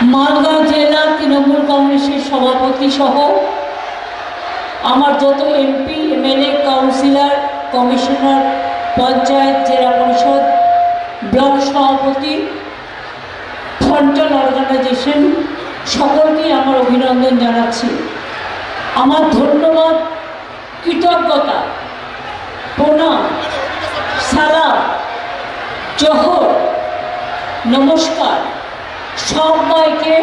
মালদা জেলা তৃণমূল কংগ্রেসের সভাপতি সহ আমার যত MP MLA councillor commissioner panchayat জেলা পরিষদ ব্লক সভাপতি ফ্রন্টাল অর্গানাইজেশন সকলকেই আমার অভিনন্দন জানাচ্ছি। আমার ধন্যবাদ, কৃতজ্ঞতা, প্রণাম, সালাম, জোহর, নমস্কার সবাইকে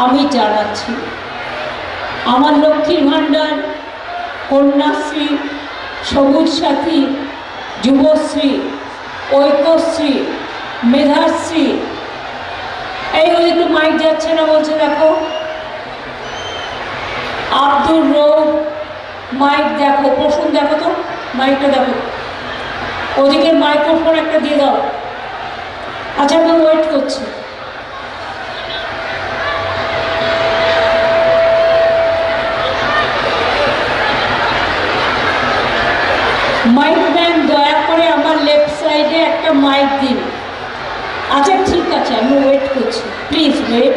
আমি জানাচ্ছি। আমার লক্ষ্মীর ভাণ্ডার, কন্যাশ্রী, সবুজ সাথী, যুবশ্রী, ঐক্যশ্রী, মেধাশ্রী, এই একটু মাইক যাচ্ছে না বলছে, দেখো আব্দুর রৌফ, মাইক দেখো, প্রসূন দেখো তো, মাইকটা দেখো, ওদিকে মাইক্রোফোন একটা দিয়ে দাও। আচ্ছা, আমি ওয়েট করছি। মাইক ম্যান দয়া করে আমার লেফট সাইডে একটা মাইক দিন। আচ্ছা ঠিক আছে, আমি ওয়েট করছি। Please wait,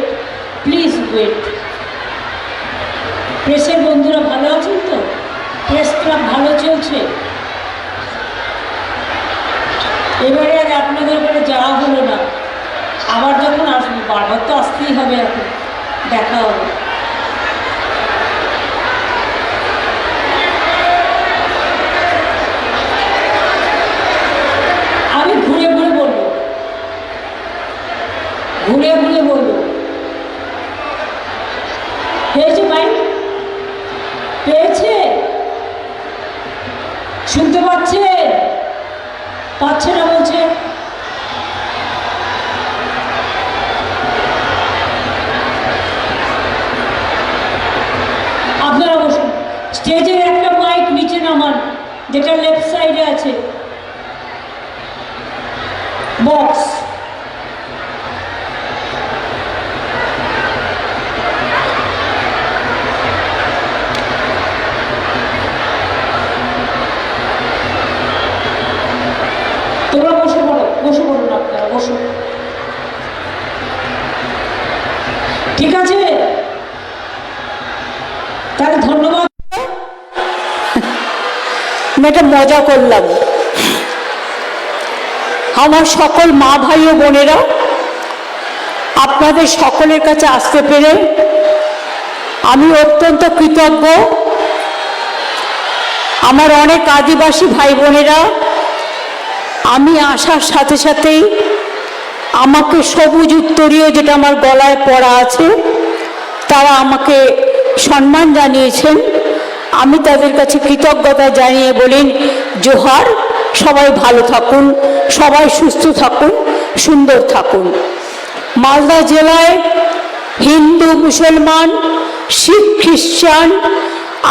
please wait. প্রেসের বন্ধুরা ভালো আছেন তো? প্রেস ক্লাব ভালো চলছে? এবারে আর আপনাদের ওখানে যাওয়া হলো না, আবার যখন আসবো, বারবার তো আসতেই হবে, এখন দেখা হবে। আমি ঘুরে ঘুরে বলবো, ঘুরে ঘুরে বলবো। পেয়েছে মাইক? পেয়েছে? শুনতে পাচ্ছে? পাচ্ছে না বলছে? আপনারা বসুন। স্টেজের একটা মাইক নিচে নামান, যেটা লেফট সাইডে আছে, বক্স। তোমরা বসে পড়ো, বসে পড়ুন, আপনারা বসুন। ঠিক আছে, তাহলে ধন্যবাদ। আমি একটা মজা করলাম। আমার সকল মা ভাই ও বোনেরা, আপনাদের সকলের কাছে আসতে পেরে আমি অত্যন্ত কৃতজ্ঞ। আমার অনেক আদিবাসী ভাই বোনেরা আমি আসার সাথে সাথেই আমাকে সবুজ উত্তরীয়, যেটা আমার গলায় পরা আছে, তারা আমাকে সম্মান জানিয়েছেন। আমি তাদের কাছে কৃতজ্ঞতা জানিয়ে বলেন জোহার। সবাই ভালো থাকুন, সবাই সুস্থ থাকুন, সুন্দর থাকুন। মালদা জেলায় হিন্দু, মুসলমান, শিখ, খ্রিস্টান,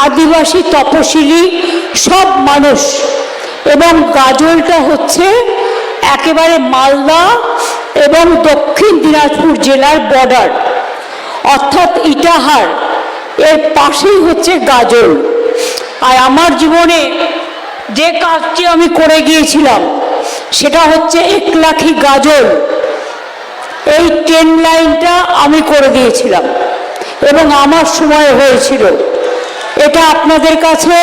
আদিবাসী, তপশিলি সব মানুষ, এবং গাজলটা হচ্ছে একেবারে মালদা এবং দক্ষিণ দিনাজপুর জেলার বর্ডার, অর্থাৎ ইটাহার এর পাশেই হচ্ছে গাজল। আর আমার জীবনে যে কাজটি আমি করে গিয়েছিলাম সেটা হচ্ছে একলাখি গাজল। এই ট্রেন লাইনটা আমি করে দিয়েছিলাম এবং আমার সময় হয়েছিল। এটা আপনাদের কাছে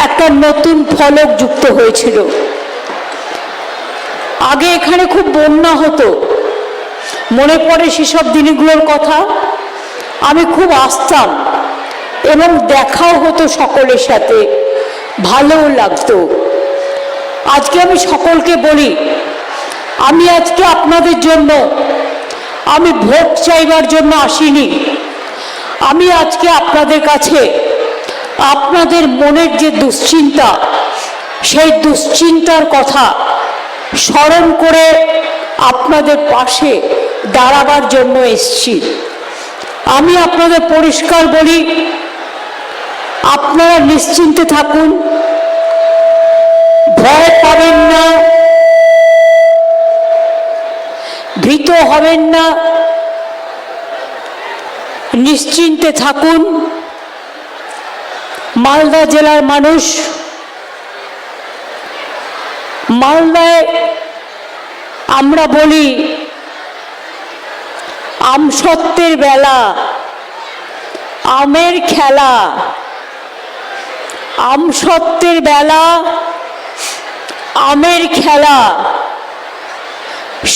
একটা নতুন ফলক যুক্ত হয়েছিল। আগে এখানে খুব বন্যা হতো, মনে পড়ে সেসব দিনগুলোর কথা। আমি খুব আসতাম এবং দেখাও হতো সকলের সাথে, ভালোও লাগতো। আজকে আমি সকলকে বলি, আমি আজকে আপনাদের জন্য, আমি ভোট চাইবার জন্য আসিনি। আমি আজকে আপনাদের কাছে আপনাদের মনের যে দুশ্চিন্তা, সেই দুশ্চিন্তার কথা স্মরণ করে আপনাদের পাশে দাঁড়াবার জন্য এসেছি। আমি আপনাদের পরিষ্কার বলি, আপনারা নিশ্চিন্তে থাকুন, ভয় পাবেন না, ভীত হবেন না, নিশ্চিন্তে থাকুন। মালদা জেলার মানুষ, মালদায় আমরা বলি আমসত্ত্বের বেলা, আমের খেলা, আমসত্ত্বের বেলা, আমের খেলা,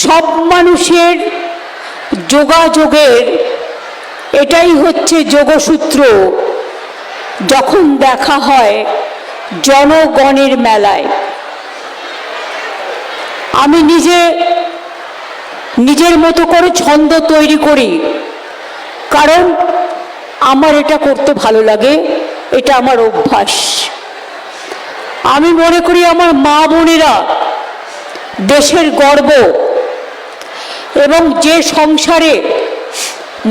সব মানুষের যোগাযোগের এটাই হচ্ছে যোগসূত্র। যখন দেখা হয় জনগণের মেলায়, আমি নিজের মতো করে ছন্দ তৈরি করি, কারণ আমার এটা করতে ভালো লাগে, এটা আমার অভ্যাস। আমি মনে করি আমার মা বোনেরা দেশের গর্ব, এবং যে সংসারে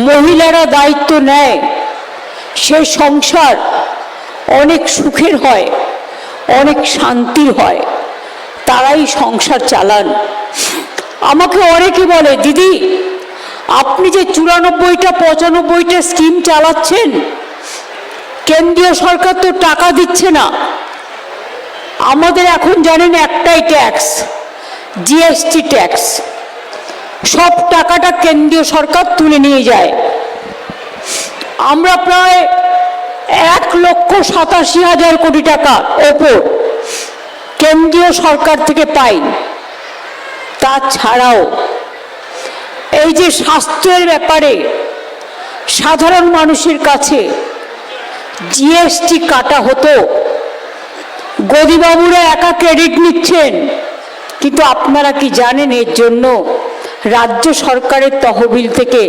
মহিলারা দায়িত্ব নেয় সে সংসার অনেক সুখের হয়, অনেক শান্তির হয়, তারাই সংসার চালান। আমাকে অনেকে বলে, দিদি আপনি যে 94টা 95টা স্কিম চালাচ্ছেন, কেন্দ্রীয় সরকার তো টাকা দিচ্ছে না। আমাদের এখন জানেন একটাই ট্যাক্স, জিএসটি ট্যাক্স, সব টাকাটা কেন্দ্রীয় সরকার তুলে নিয়ে যায়। আমরা প্রায় 1,87,000 কোটি টাকা ওপর কেন্দ্রীয় সরকার থেকে পাই। তাছাড়াও এই যে স্বাস্থ্যের ব্যাপারে সাধারণ মানুষের কাছে জিএসটি কাটা হতো, গদিবাবুরা একা ক্রেডিট নিচ্ছেন, কিন্তু আপনারা কি জানেন এর জন্য রাজ্য সরকারের তহবিল থেকে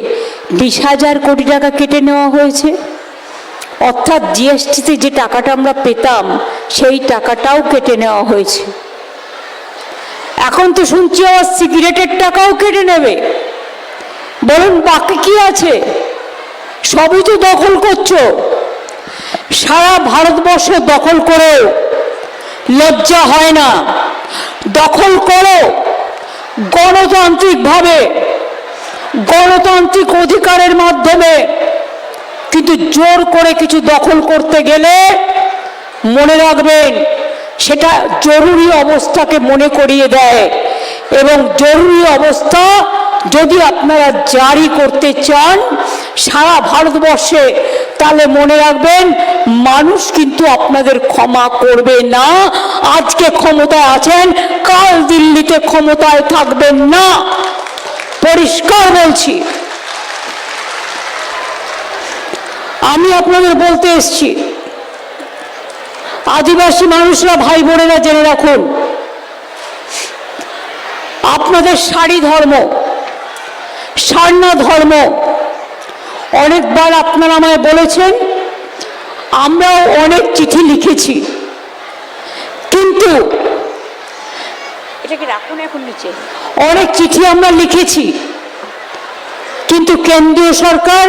20,000 কোটি টাকা কেটে নেওয়া হয়েছে। অর্থাৎ জিএসটিতে যে টাকাটা আমরা পেতাম সেই টাকাটাও কেটে নেওয়া হয়েছে। এখন তো শুনছি আবার সিগারেটের টাকাও কেটে নেবে। বলুন বাকি কি আছে? সবই তো দখল করছো। সারা ভারতবর্ষ দখল করে লজ্জা হয় না? দখল করো গণতান্ত্রিকভাবে, গণতান্ত্রিক অধিকারের মাধ্যমে, কিন্তু জোর করে কিছু দখল করতে গেলে মনে রাখবেন সেটা জরুরি অবস্থাকে মনে করিয়ে দেয়, এবং জরুরি অবস্থা যদি আপনারা জারি করতে চান সারা ভারতবর্ষে, তাহলে মনে রাখবেন মানুষ কিন্তু আপনাদের ক্ষমা করবে না। আজকে ক্ষমতায় আছেন, কাল দিল্লিতে ক্ষমতায় থাকবেন না, পরিষ্কার বলছি। আমি আপনাদের বলতে এসেছি, আদিবাসী মানুষরা, ভাই বোনেরা জেনে রাখুন, আপনাদের শাড়ি ধর্ম, সারনা ধর্ম, অনেকবার আপনারা আমায় বলেছেন, আমরাও অনেক চিঠি লিখেছি, কিন্তু এটাকে রাখুন এখন নিচে, অনেক চিঠি আমরা লিখেছি, কিন্তু কেন্দ্রীয় সরকার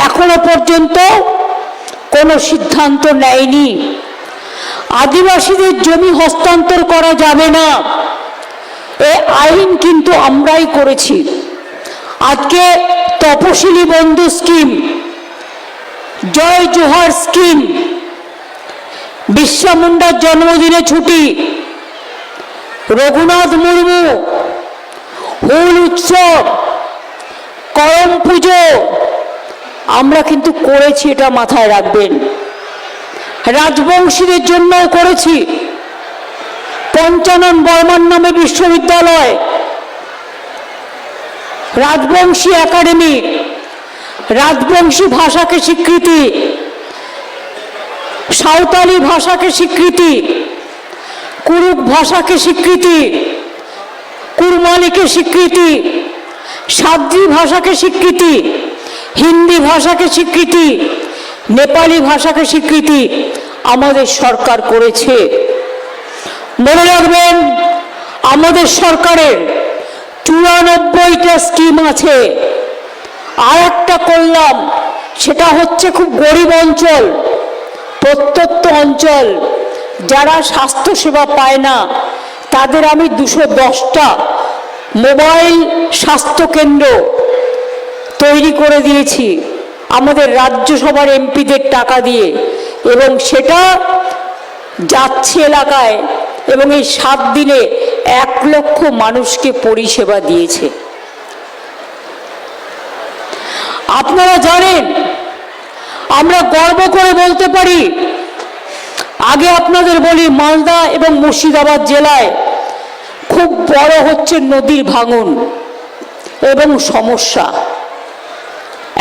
এখনো পর্যন্ত কোনো সিদ্ধান্ত নেয়নি। আদিবাসীদের জমি হস্তান্তর করা যাবে না, এ আইন কিন্তু আমরাই করেছি। আজকে তপশিলি বন্ধু স্কিম, জয় জোহার স্কিম, বিরসা মুন্ডার জন্মদিনে ছুটি, রঘুনাথ মুর্মু, হুল উৎসব, করম পুজো আমরা কিন্তু করেছি, এটা মাথায় রাখবেন। রাজবংশীদের জন্যও করেছি, পঞ্চানন বর্মন নামে বিশ্ববিদ্যালয়, রাজবংশী একাডেমি, রাজবংশী ভাষাকে স্বীকৃতি, সাঁওতালি ভাষাকে স্বীকৃতি, কুরুক ভাষাকে স্বীকৃতি, কুরমালিকে স্বীকৃতি, সাদ্রি ভাষাকে স্বীকৃতি, হিন্দি ভাষাকে স্বীকৃতি, নেপালি ভাষাকে স্বীকৃতি আমাদের সরকার করেছে। মনে রাখবেন আমাদের সরকারের 94টা স্কিম আছে। আর একটা করলাম, সেটা হচ্ছে খুব গরিব অঞ্চল, প্রত্যন্ত অঞ্চল, যারা স্বাস্থ্যসেবা পায় না তাদের আমি 210টা মোবাইল স্বাস্থ্যকেন্দ্র তৈরি করে দিয়েছি আমাদের রাজ্যসভার এমপিদের টাকা দিয়ে, এবং সেটা যাচ্ছে এলাকায়, এবং এই 7 দিনে 1 লক্ষ মানুষকে পরিষেবা দিয়েছে। আপনারা জানেন, আমরা গর্ব করে বলতে পারি, আগে আপনাদের বলি মালদা এবং মুর্শিদাবাদ জেলায় খুব বড় হচ্ছে নদীর ভাঙন এবং সমস্যা।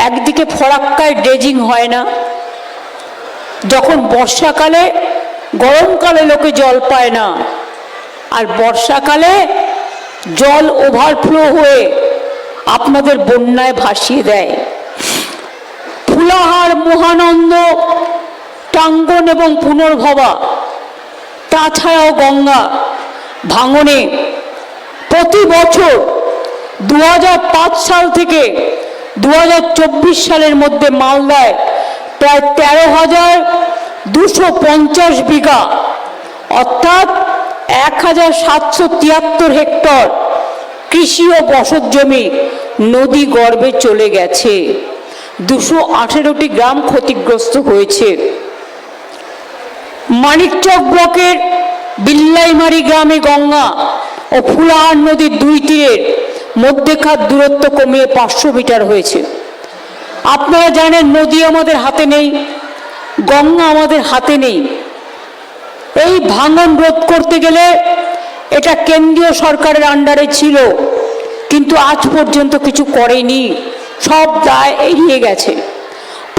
একদিকে ফরাক্কায় ড্রেজিং হয় না, যখন বর্ষাকালে, গরমকালে লোকে জল পায় না, আর বর্ষাকালে জল ওভারফ্লো হয়ে আপনাদের বন্যায় ভাসিয়ে দেয়। ফুলাহার, মহানন্দ, টাঙ্গন এবং পুনর্ভবা, তাছাড়াও গঙ্গা ভাঙনে প্রতি বছর 2005 সাল থেকে 2024 সালের মধ্যে মালদায় প্রায় 13,250 বিঘা অর্থাৎ 1,773 হেক্টর কৃষি ও বসত জমি নদী গর্ভে চলে গেছে। 218টি গ্রাম ক্ষতিগ্রস্ত হয়েছে। মানিকচক ব্লকের বিল্লাইমারি গ্রামে গঙ্গা ও ফুলাহার নদীর দুই তীরের মধ্যেকার দূরত্ব কমিয়ে 500 মিটার হয়েছে। আপনারা জানেন, নদী আমাদের হাতে নেই, গঙ্গা আমাদের হাতে নেই। এই ভাঙন রোধ করতে গেলে এটা কেন্দ্রীয় সরকারের আন্ডারে ছিল, কিন্তু আজ পর্যন্ত কিছু করেনি, সব দায় এড়িয়ে গেছে।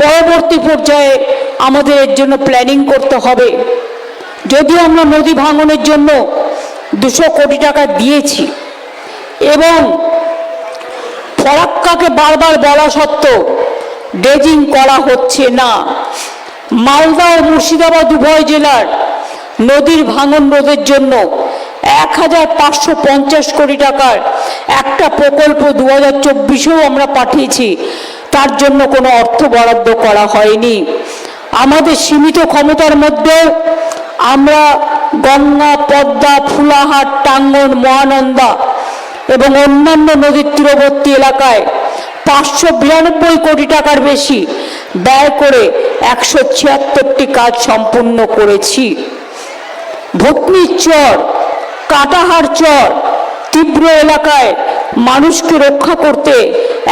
পরবর্তী পর্যায়ে আমাদের এর জন্য প্ল্যানিং করতে হবে। যদিও আমরা নদী ভাঙনের জন্য 200 কোটি টাকা দিয়েছি এবং ফরাক্কাকে বারবার বলা সত্ত্বেও ড্রেজিং করা হচ্ছে না। মালদা ও মুর্শিদাবাদ উভয় জেলার নদীর ভাঙন রোধের জন্য 1,550 কোটি টাকার একটা প্রকল্প 2024-এও আমরা পাঠিয়েছি, তার জন্য কোনো অর্থ বরাদ্দ করা হয়নি। আমাদের সীমিত ক্ষমতার মধ্যে আমরা গঙ্গা, পদ্মা, ফুলাহাট, টাঙ্গন, মহানন্দা এবং অন্যান্য নদীর তীরবর্তী এলাকায় 592 কোটি টাকার বেশি ব্যয় করে 176টি কাজ সম্পূর্ণ করেছি। ভুতনির চর, কাটাহার চর তীব্র এলাকায় মানুষকে রক্ষা করতে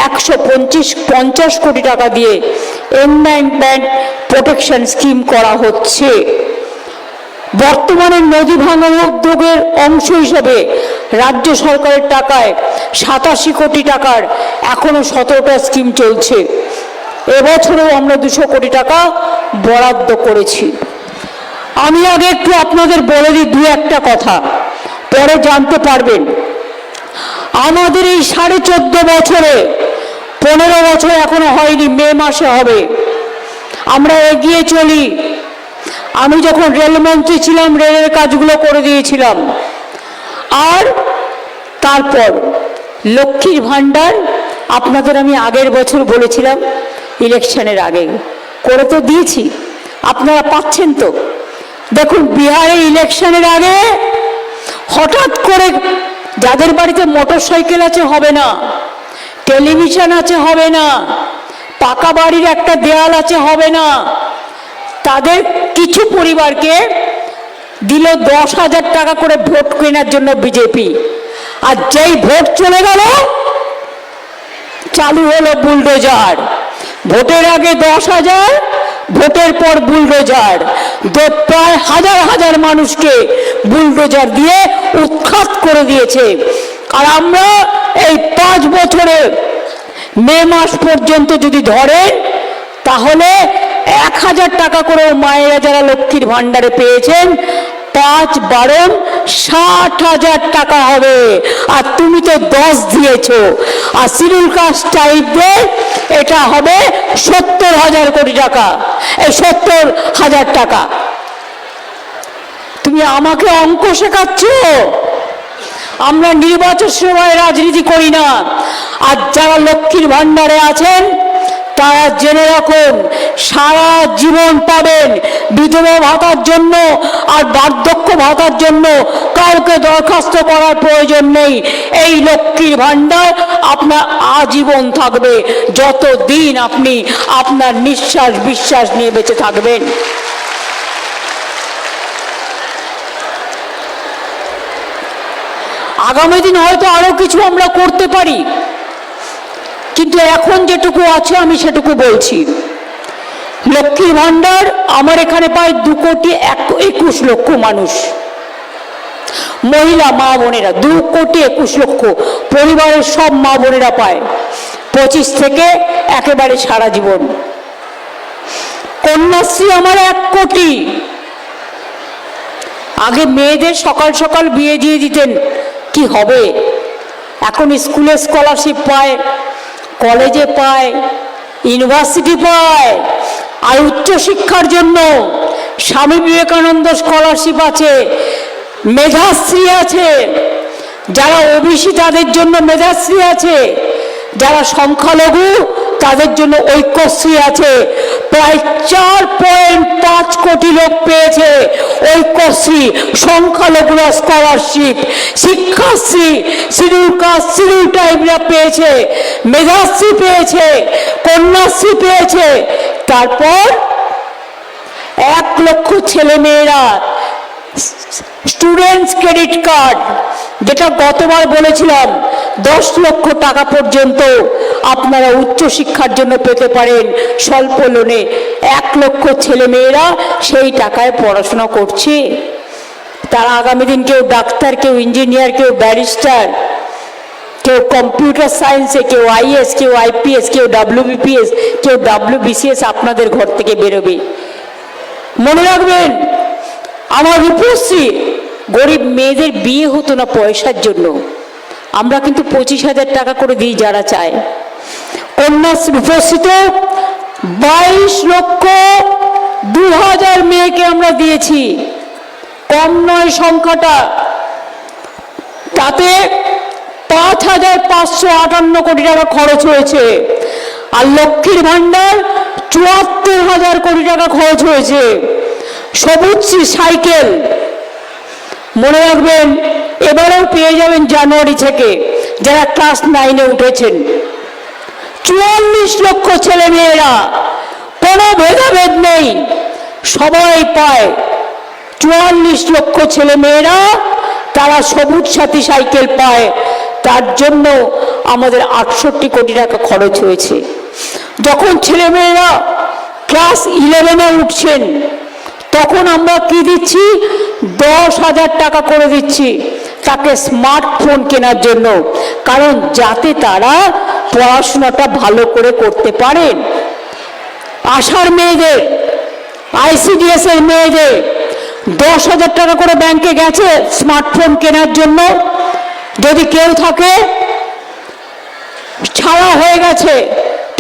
150 কোটি টাকা দিয়ে এনভায়রনমেন্ট প্রোটেকশন স্কিম করা হচ্ছে। বর্তমানে নদী ভাঙন উদ্যোগের অংশ হিসেবে রাজ্য সরকারের টাকায় 87 কোটি টাকার এখনো 17টা স্কিম চলছে। এবছরেও আমরা 200 কোটি টাকা বরাদ্দ করেছি। আমি আগে একটু আপনাদের বলে দিই দু একটা কথা, পরে জানতে পারবেন। আমাদের এই 14.5 বছরে 15 বছর এখনো হয়নি, মে মাসে হবে। আমরা এগিয়ে চলি। আমি যখন রেলমন্ত্রী ছিলাম রেলের কাজগুলো করে দিয়েছিলাম। আর তারপর লক্ষ্মীর ভাণ্ডার আপনাদের আমি আগের বছর বলেছিলাম, ইলেকশনের আগে করে তো দিয়েছি, আপনারা পাচ্ছেন তো। দেখুন, বিহারে ইলেকশনের আগে হঠাৎ করে যাদের বাড়িতে মোটর সাইকেল আছে হবে না, টেলিভিশন আছে হবে না, পাকা বাড়ির একটা দেয়াল আছে হবে না, তাদের কিছু পরিবারকে দিল 10,000 টাকা করে ভোট কেনার জন্য বিজেপি। আর যেই ভোট চলে গেল চালু হলো বুলডোজার। ভোটের আগে 10,000, ভোটের পর বুলডোজার। প্রায় হাজার হাজার মানুষকে বুলডোজার দিয়ে উৎখাত করে দিয়েছে। আর আমরা এই 5 বছরে মে মাস পর্যন্ত যদি ধরেন তাহলে 1,000 টাকা করে মায়েরা যারা লক্ষ্মীর ভাণ্ডারে পেয়েছেন 5 60,000 টাকা হবে। আর তুমি তো 10 দিয়েছো। আর শিডিউল কাস্ট টাইপদের এটা হবে 70,000 কোটি টাকা, এই 70,000 টাকা। তুমি আমাকে অঙ্ক শেখাচ্ছ? আমরা নির্বাচন সময় রাজনীতি করি না। আর যারা লক্ষ্মীর ভাণ্ডারে আছেন তারা জেনে রাখুন, সারা জীবন পাবেন। বিধবা ভাতার জন্য আর বার্ধক্য ভাতার জন্য কাউকে দরখাস্ত করার প্রয়োজন নেই। এই লক্ষ্মীর ভাণ্ডার আপনার আজীবন থাকবে, যতদিন আপনি আপনার নিঃশ্বাস বিশ্বাস নিয়ে বেঁচে থাকবেন। আগামী দিন হয়তো আরো কিছু আমরা করতে পারি। কিন্তু এখন যেটুকু আছে আমি সেটুকু বলছি। লক্ষ্মী ভাণ্ডার আমার এখানে পায় 2,21,00,000 মানুষ, মহিলা মা বোনেরা 2,21,00,000 পরিবারের সব মা বোনেরা পায় 25 থেকে একেবারে সারা জীবন। কন্যাশ্রী আমার 1 কোটি। আগে মেয়েদের সকাল সকাল বিয়ে দিয়ে দিতেন, কি হবে? এখন স্কুলে স্কলারশিপ পায়, কলেজে পায়, ইউনিভার্সিটি পায়, আর উচ্চশিক্ষার জন্য স্বামী বিবেকানন্দ স্কলারশিপ আছে, মেধাশ্রী আছে, যারা ওবিসি তাদের জন্য মেধাশ্রী আছে, যারা সংখ্যালঘু তাদের জন্য ঐক্যশ্রী আছে। প্রায় 4.5 কোটি লোক পেয়েছে ঐক্যশ্রী, সংখ্যালঘুরা scholarship, Shikshashree, schedule caste schedule ট্রাইবরা পেয়েছে, মেধাশ্রী পেয়েছে, কন্যাশ্রী পেয়েছে। তারপর 1 লক্ষ ছেলে মেয়েরা স্টুডেন্টস ক্রেডিট কার্ড, যেটা গতবার বলেছিলাম 10 লক্ষ টাকা পর্যন্ত আপনারা উচ্চশিক্ষার জন্য পেতে পারেন স্বল্প লোনে। 1 লক্ষ ছেলে মেয়েরা সেই টাকায় পড়াশোনা করছে। তারা আগামী দিন কেউ ডাক্তার, কেউ ইঞ্জিনিয়ার, কেউ ব্যারিস্টার, কেউ কম্পিউটার সায়েন্সে, কেউ আইএস, কেউ আইপিএস, কেউ WBPS, কেউ WBCS আপনাদের ঘর থেকে বেরোবে। মনে রাখবেন, আমার রূপশ্রী গরিব মেয়েদের বিয়ে হতো না পয়সার জন্য, আমরা কিন্তু 25,000 টাকা করে দিই যারা চায়। কন্যাশ্রী রূপশ্রীতে 22,02,000 মেয়েকে আমরা দিয়েছি, কম নয় সংখ্যাটা। তাতে 5,558 কোটি টাকা খরচ হয়েছে। আর লক্ষ্মীর ভাণ্ডার 74,000 কোটি টাকা খরচ হয়েছে। সবুজশ্রী সাইকেল মনে রাখবেন, এবারেও পেয়ে যাবেন জানুয়ারি থেকে যারা ক্লাস 9-এ উঠেছেন। 44 লক্ষ ছেলে মেয়েরা, কোনো ভেদাভেদ নেই, সবাই পায়। 44 লক্ষ ছেলে মেয়েরা তারা সবুজ সাথী সাইকেল পায়। তার জন্য আমাদের 68 কোটি টাকা খরচ হয়েছে। যখন ছেলেমেয়েরা ক্লাস 11-এ উঠছেন তখন আমরা কি দিচ্ছি? 10,000 টাকা করে দিচ্ছি তাকে স্মার্টফোন কেনার জন্য, কারণ যাতে তারা পড়াশোনাটা ভালো করে করতে পারেন। আশার মেয়েদের, ICDS এর মেয়েদের 10,000 টাকা করে ব্যাংকে গেছে স্মার্টফোন কেনার জন্য। যদি কেউ থাকে ছাড়া হয়ে গেছে,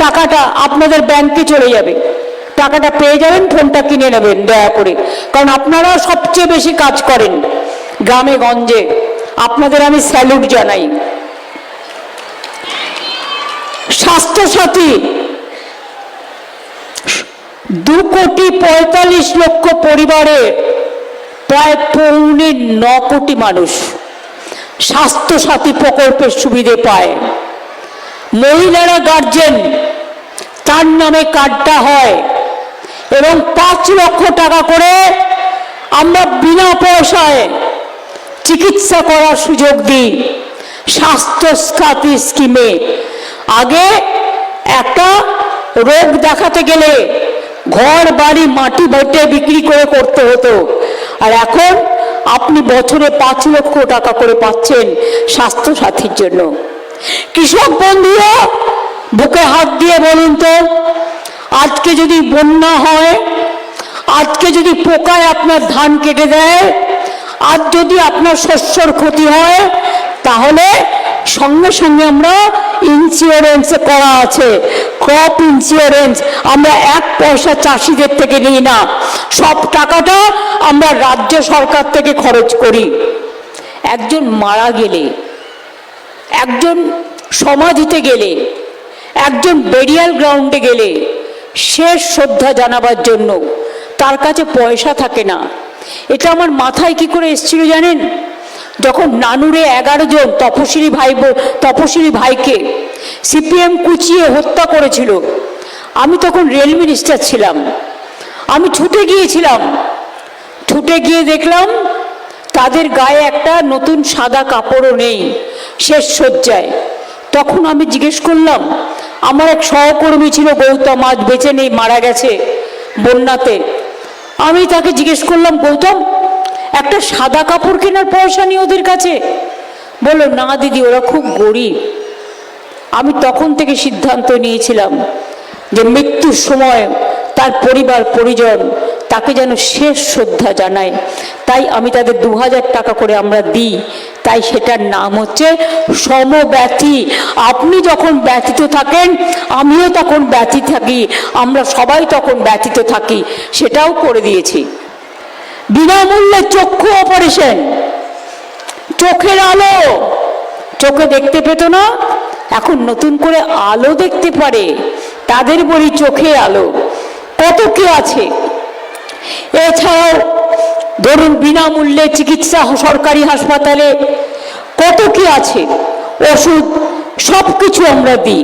টাকাটা আপনাদের ব্যাংকে চলে যাবে, টাকাটা পেয়ে যাবেন, ফোনটা কিনে নেবেন দয়া করে, কারণ আপনারা সবচেয়ে বেশি কাজ করেন গ্রামে গঞ্জে, আপনাদের আমি স্যালুট জানাই। স্বাস্থ্যসাথী 2,45,00,000 পরিবারে প্রায় 9.25 কোটি মানুষ স্বাস্থ্যসাথী প্রকল্পের সুবিধে পায়। মহিলারা গার্জেন, তার নামে কার্ডটা হয় এবং 5 লক্ষ টাকা করে আমরা বিনা পয়সায় চিকিৎসা করার সুযোগ দিই স্বাস্থ্যসাথী স্কিমে। আগে একটা রোগ দেখাতে গেলে ঘর বাড়ি মাটি ভেটে বিক্রি করে করতে হতো, আর এখন আপনি বছরে 5 লক্ষ টাকা করে পাচ্ছেন স্বাস্থ্যসাথীর জন্য। কৃষক বন্ধুরা বুকে হাত দিয়ে বলুন তো, আজকে যদি বন্যা হয়, আজকে যদি পোকায় আপনার ধান কেটে দেয়, আজ যদি আপনার শস্যর ক্ষতি হয়, তাহলে সঙ্গে সঙ্গে আমরা ইন্স্যুরেন্স করা আছে, ক্রপ ইন্স্যুরেন্স। আমরা 1 পয়সা চাষিদের থেকে নিই না, সব টাকাটা আমরা রাজ্য সরকার থেকে খরচ করি। একজন মারা গেলে, একজন সমাধিতে গেলে, একজন বেরিয়াল গ্রাউন্ডে গেলে শেষ শ্রদ্ধা জানাবার জন্য তার কাছে পয়সা থাকে না। এটা আমার মাথায় কি করে এসেছিল জানেন? যখন নানুরে 11 জন তপশিলি ভাইকে CPM কুচিয়ে হত্যা করেছিল, আমি তখন রেল মিনিস্টার ছিলাম। আমি ছুটে গিয়েছিলাম, ছুটে গিয়ে দেখলাম তাদের গায়ে একটা নতুন সাদা কাপড়ও নেই, শেষ শয্যায়। তখন আমি জিজ্ঞেস করলাম, আমার এক সহকর্মী ছিল গৌতম, আজ বেঁচে নেই, মারা গেছে বন্যাতে। আমি তাকে জিজ্ঞেস করলাম, গৌতম একটা সাদা কাপড় কেনার পয়সা নেই ওদের কাছে? বললো, না দিদি, ওরা খুব গরিব। আমি তখন থেকে সিদ্ধান্ত নিয়েছিলাম যে মৃত্যুর সময় তার পরিবার পরিজন তাকে যেন শেষ শ্রদ্ধা জানায়। তাই আমি তাদের 2000 টাকা করে আমরা দিই। তাই সেটার নাম হচ্ছে সমব্যথী। আপনি যখন ব্যথিত থাকেন, আমিও তখন ব্যথিত থাকি, আমরা সবাই তখন ব্যথিত থাকি, সেটাও করে দিয়েছি। বিনামূল্যে চক্ষু অপারেশন, চোখের আলো, চোখে দেখতে পেত না, এখন নতুন করে আলো দেখতে পারে, তাদের বলি চোখে আলো। কত কি আছে। এছাড়াও ধরুন বিনামূল্যে চিকিৎসা সরকারি হাসপাতালে, কত কি আছে, ওষুধ, সব কিছু আমরা দিই।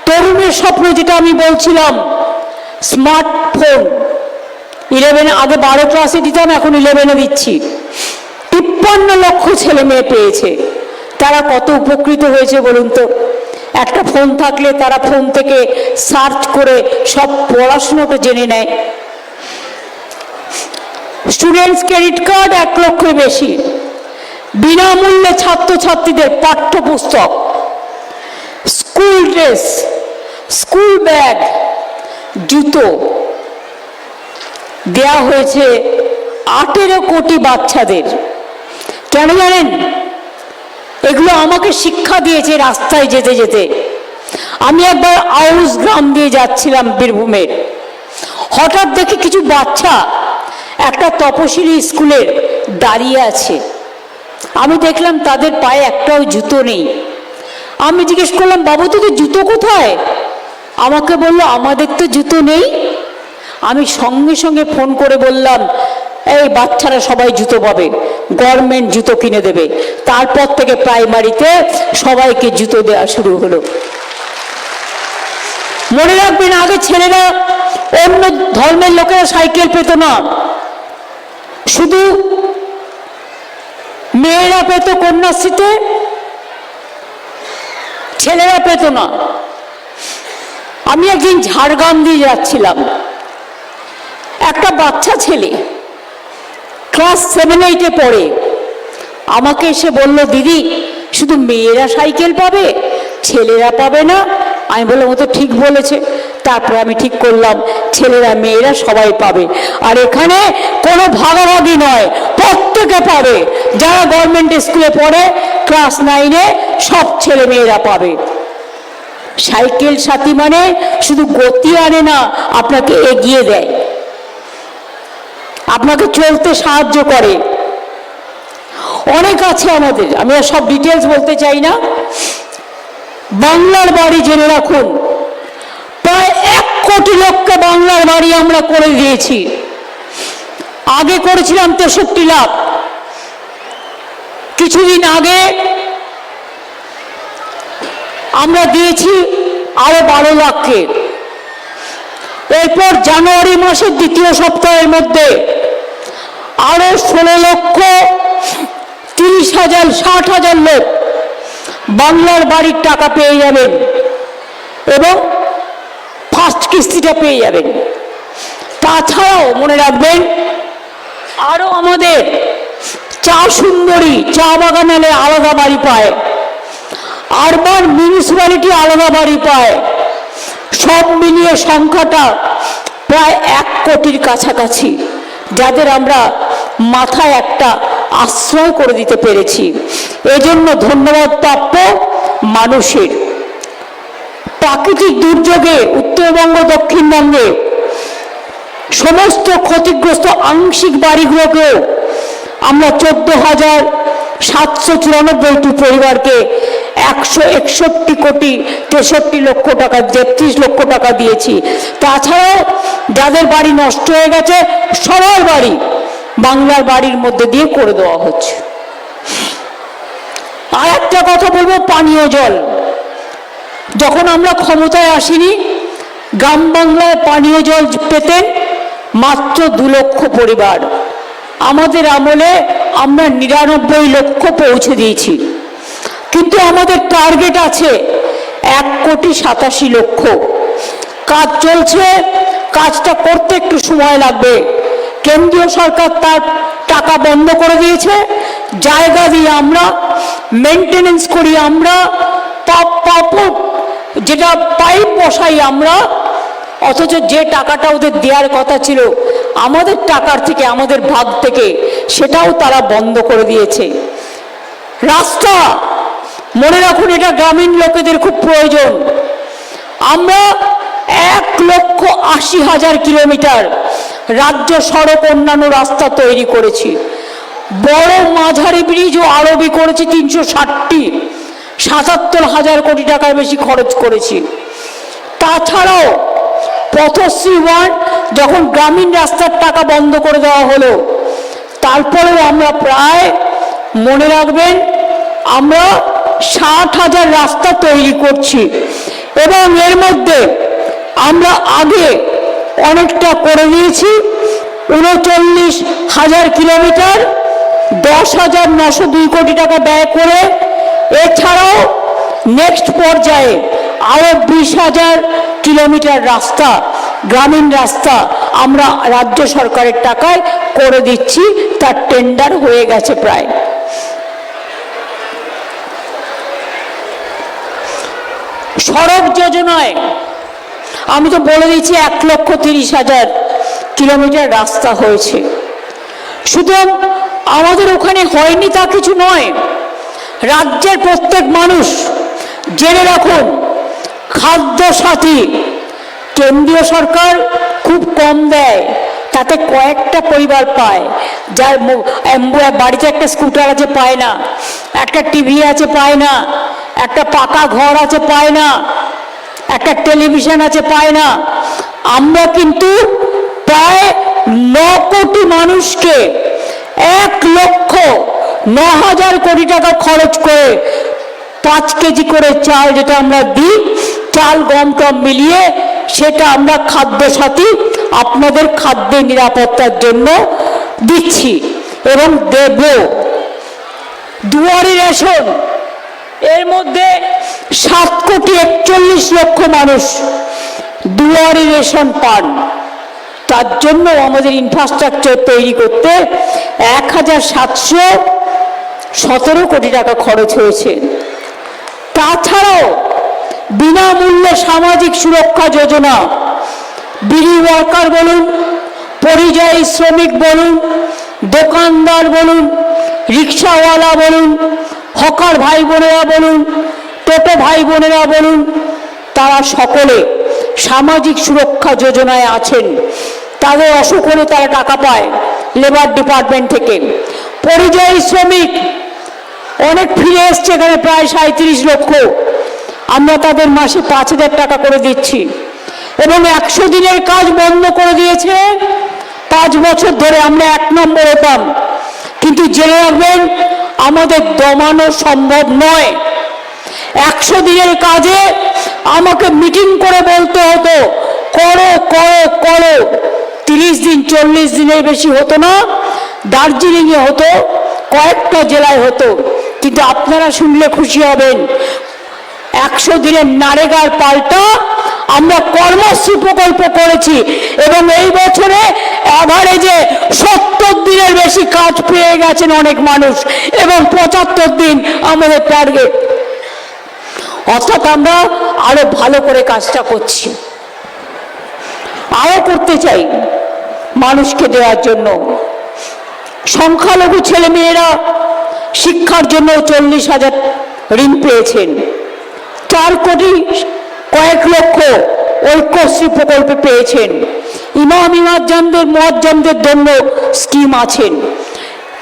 তরুণের স্বপ্ন যেটা আমি বলছিলাম, স্মার্টফোন 11, আগে 12 ক্লাসে দিতাম, এখন 11-এ দিচ্ছি। 53 লক্ষ ছেলে মেয়ে পেয়েছে। তারা কত উপকৃত হয়েছে বলুন তো। একটা ফোন থাকলে তারা ফোন থেকে সার্চ করে সব পড়াশোনাটা জেনে নেয়। স্টুডেন্টস ক্রেডিট কার্ড 1 লক্ষের বেশি। বিনামূল্যে ছাত্রছাত্রীদের পাঠ্যপুস্তক, স্কুল ড্রেস, স্কুল ব্যাগ, জুতো দেয়া হয়েছে 18 কোটি বাচ্চাদের। কেন জানেন? এগুলো আমাকে শিক্ষা দিয়েছে রাস্তায় যেতে যেতে। আমি একবার আউস গ্রাম দিয়ে যাচ্ছিলাম বীরভূমের, হঠাৎ দেখি কিছু বাচ্চা একটা তপশিলি স্কুলের দাঁড়িয়ে আছে। আমি দেখলাম তাদের পায়ে একটাও জুতো নেই। আমি জিজ্ঞেস করলাম, বাবু তোদের জুতো কোথায়? আমাকে বললো, আমাদের তো জুতো নেই। আমি সঙ্গে সঙ্গে ফোন করে বললাম, এই বাচ্চারা সবাই জুতো পাবে, গভর্নমেন্ট জুতো কিনে দেবে। তারপর থেকে প্রাইমারিতে সবাইকে জুতো দেওয়া শুরু হলো। মনে রাখবেন, আগে ছেলেরা, অন্য ধর্মের লোকেরা সাইকেল পেত না, শুধু মেয়েরা পেত কন্যাশ্রীতে, ছেলেরা পেত না। আমি একদিন ঝাড়গ্রাম দিয়ে যাচ্ছিলাম, একটা বাচ্চা ছেলে ক্লাস 7-8-এ পড়ে, আমাকে এসে বলল, দিদি শুধু মেয়েরা সাইকেল পাবে, ছেলেরা পাবে না? আমি বললাম, ও তো ঠিক বলেছে। তারপরে আমি ঠিক করলাম, ছেলেরা মেয়েরা সবাই পাবে। আর এখানে কোনো ভাগাভাগি নয়, প্রত্যেকে পাবে। যারা গভর্নমেন্ট স্কুলে পড়ে ক্লাস 9-এ, সব ছেলে মেয়েরা পাবে। সাইকেল সাথী মানে শুধু গতি আনে না, আপনাকে এগিয়ে দেয়, আপনাকে চলতে সাহায্য করে। অনেক আছে আমাদের, আমি আর সব ডিটেলস বলতে চাই না। বাংলার বাড়ি জেনে রাখুন, প্রায় 1 কোটি লোককে বাংলার বাড়ি আমরা করে দিয়েছি। আগে করেছিলাম 63 লাখ, কিছুদিন আগে আমরা দিয়েছি আরো 12 লাখকে। এরপর জানুয়ারি মাসের 2য় সপ্তাহের মধ্যে আরো 16,30,000, 60,000 লোক বাংলার বাড়ির টাকা পেয়ে যাবেন এবং ফার্স্ট কিস্তিটা পেয়ে যাবেন। তাছাড়াও মনে রাখবেন, আরো আমাদের চা সুন্দরী, চা বাগানালে আলাদা বাড়ি পায়, আরবান মিউনিসিপ্যালিটি আলাদা বাড়ি পায়। সব মিলিয়ে সংখ্যাটা প্রায় 1 কোটির কাছাকাছি, যাদের আমরা মাথায় একটা আশ্রয় করে দিতে পেরেছি। এজন্য ধন্যবাদ প্রাপ্য মানুষের। প্রাকৃতিক দুর্যোগে উত্তরবঙ্গ, দক্ষিণবঙ্গে সমস্ত ক্ষতিগ্রস্ত আংশিক বাড়িগুলোকেও আমরা 14,794টি পরিবারকে 161 কোটি 63 লক্ষ টাকা, 33 লক্ষ টাকা দিয়েছি। তাছাড়াও যাদের বাড়ি নষ্ট হয়ে গেছে, সবার বাড়ি বাংলার বাড়ির মধ্যে দিয়ে করে দেওয়া হচ্ছে। আর একটা কথা বলবো, পানীয় জল। যখন আমরা ক্ষমতায় আসিনি, গ্রাম বাংলায় পানীয় জল পেতেন মাত্র 2 লক্ষ পরিবার। আমাদের আমলে আমরা 99 লক্ষ পৌঁছে দিয়েছি। কিন্তু আমাদের টার্গেট আছে 1,87,00,000। কাজ চলছে, কাজটা করতে একটু সময় লাগবে। কেন্দ্রীয় সরকার তার টাকা বন্ধ করে দিয়েছে, জায়গা দিয়ে আমরা মেনটেনেন্স করি, আমরা যেটা পাইপ বসাই আমরা, অথচ যে টাকাটা ওদের দেওয়ার কথা ছিল আমাদের টাকার থেকে, আমাদের ভাগ থেকে, সেটাও তারা বন্ধ করে দিয়েছে। রাস্তা, মনে রাখুন এটা গ্রামীণ লোকেদের খুব প্রয়োজন। আমরা 1,80,000 কিলোমিটার রাজ্য সড়ক অন্যান্য রাস্তা তৈরি করেছি। বড় মাঝারি ব্রিজও আরবি করেছি 360টি, 77,000 কোটি টাকার বেশি খরচ করেছি। তাছাড়াও পথশ্রী 1 যখন গ্রামীণ রাস্তার টাকা বন্ধ করে দেওয়া হলো, তারপরেও আমরা প্রায়, মনে রাখবেন, আমরা 60,000 রাস্তা তৈরি করছি। এবং এর মধ্যে আমরা আগে অনেকটা করে দিয়েছি, 39,000 কিলোমিটার, 10,902 কোটি টাকা ব্যয় করে। এছাড়াও নেক্সট পর্যায়ে আরো 20,000 কিলোমিটার রাস্তা, গ্রামীণ রাস্তা আমরা রাজ্য সরকারের টাকায় করে দিচ্ছি, তার টেন্ডার হয়ে গেছে প্রায়। সড়ক যোজনায় আমি তো বলে দিচ্ছি 1,30,000 কিলোমিটার রাস্তা হয়েছে। শুধু আমাদের ওখানে হয়নি তা কিছু নয়, রাজ্যের প্রত্যেক মানুষ জেনে রাখুন, খাদ্য সাথী কেন্দ্রীয় সরকার খুব কম দেয়, তাতে কয়েকটা পরিবার পায়। যার বাড়িতে একটা স্কুটার আছে পায় না, একটা টিভি আছে পায় না, একটা পাকা ঘর আছে পায় না, একটা টেলিভিশন আছে পায় না। আমরা কিন্তু প্রায় 9 কোটি মানুষকে 1,09,000 কোটি টাকা খরচ করে 5 কেজি করে চাল যেটা আমরা দিই, চাল গম টম মিলিয়ে, সেটা আমরা খাদ্য সাথী আপনাদের খাদ্যের নিরাপত্তার জন্য দিচ্ছি এবং দেব। দুয়ারি রেশন, এর মধ্যে 7,41,00,000 মানুষ দুয়ারি রেশন পান। তার জন্য আমাদের ইনফ্রাস্ট্রাকচার তৈরি করতে 1,717 কোটি টাকা খরচ হয়েছে। তাছাড়াও বিনামূল্যে সামাজিক সুরক্ষা যোজনা, বিড়ি ওয়ার্কার বলুন, পরিযায়ী শ্রমিক বলুন, দোকানদার বলুন, রিক্সাওয়ালা বলুন, হকার ভাই বোনেরা বলুন, টোটো ভাই বোনেরা বলুন, তারা সকলে সামাজিক সুরক্ষা যোজনায় আছেন। তাদের অসুখ হলে তারা টাকা পায় লেবার ডিপার্টমেন্ট থেকে। পরিযায়ী শ্রমিক অনেক ফিরে এসছে, এখানে প্রায় 37 লক্ষ, আমরা তাদের মাসে 5,000 টাকা করে দিচ্ছি। এবং 100 দিনের কাজ বন্ধ করে দিয়েছে 5 বছর ধরে, আমরা 1 নম্বর হতাম। কিন্তু জেনে রাখবেন, আমাদের দমানো সম্ভব নয়। 100 দিনের কাজে আমাকে মিটিং করে বলতে হতো করো করো করো, 30 দিন 40 দিনের বেশি হতো না। দার্জিলিংয়ে হতো, কয়েকটা জেলায় হতো। কিন্তু আপনারা শুনলে খুশি হবেন, 100 দিনের নারেগার পাল্টা আমরা কর্মশ্রী প্রকল্প করেছি এবং এই বছরে অ্যাভারেজে 70 দিনের বেশি কাজ পেয়ে গেছেন অনেক মানুষ, এবং 75 দিন আমাদের টার্গেট। অর্থাৎ আমরা আরো ভালো করে কাজটা করছি, আরো করতে চাই মানুষকে দেওয়ার জন্য। সংখ্যালঘু ছেলে মেয়েরা শিক্ষার জন্য 40,000 ঋণ পেয়েছেন। 4 কোটি কয়েক লক্ষ ঐক্যশ্রী প্রকল্পে পেয়েছেন। ইমাম মুয়াজ্জিনদের জন্য স্কিম আছেন।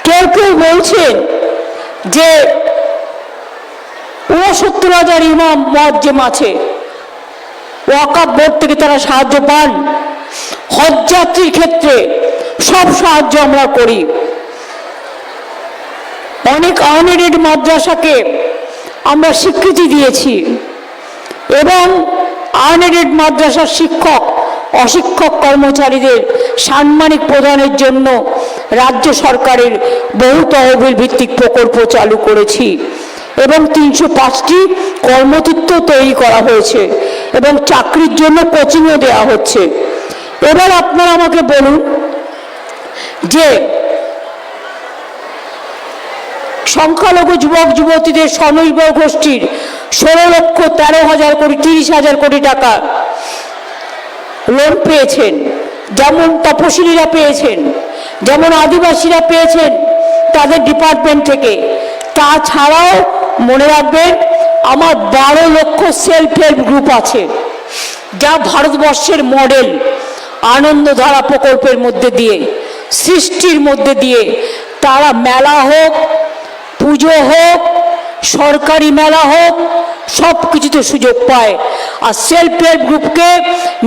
কেউ কেউ বলছেন যে 69,000 ইমাম মুয়াজ্জিন আছে, ওয়াকাফ বোর্ড থেকে তারা সাহায্য পান। হজ যাত্রীর ক্ষেত্রে সব সাহায্য আমরা করি। অনেক আনএডেড মাদ্রাসাকে আমরা স্বীকৃতি দিয়েছি এবং আনএডেড মাদ্রাসার শিক্ষক অশিক্ষক কর্মচারীদের সাম্মানিক প্রদানের জন্য রাজ্য সরকারের বহু তহবিল ভিত্তিক প্রকল্প চালু করেছি। এবং 305টি কর্মতীর্থ তৈরি করা হয়েছে এবং চাকরির জন্য কোচিংও দেওয়া হচ্ছে। এবার আপনারা আমাকে বলুন যে সংখ্যালঘু যুবক যুবতীদের স্বনির্ভর গোষ্ঠীর 16,13,000 কোটি 30,000 কোটি টাকা লোন পেয়েছেন, যেমন তপশিলীরা পেয়েছেন, যেমন আদিবাসীরা পেয়েছেন তাদের ডিপার্টমেন্ট থেকে। তাছাড়াও মনে রাখবেন আমার 12 লক্ষ সেলফ হেল্প গ্রুপ আছে, যা ভারতবর্ষের মডেল। আনন্দধারা প্রকল্পের মধ্যে দিয়ে, সৃষ্টির মধ্যে দিয়ে তারা মেলা হোক, পুজো হোক, সরকারি মেলা হোক, সব কিছুতে সুযোগ পায়। আর সেলফ হেল্প গ্রুপকে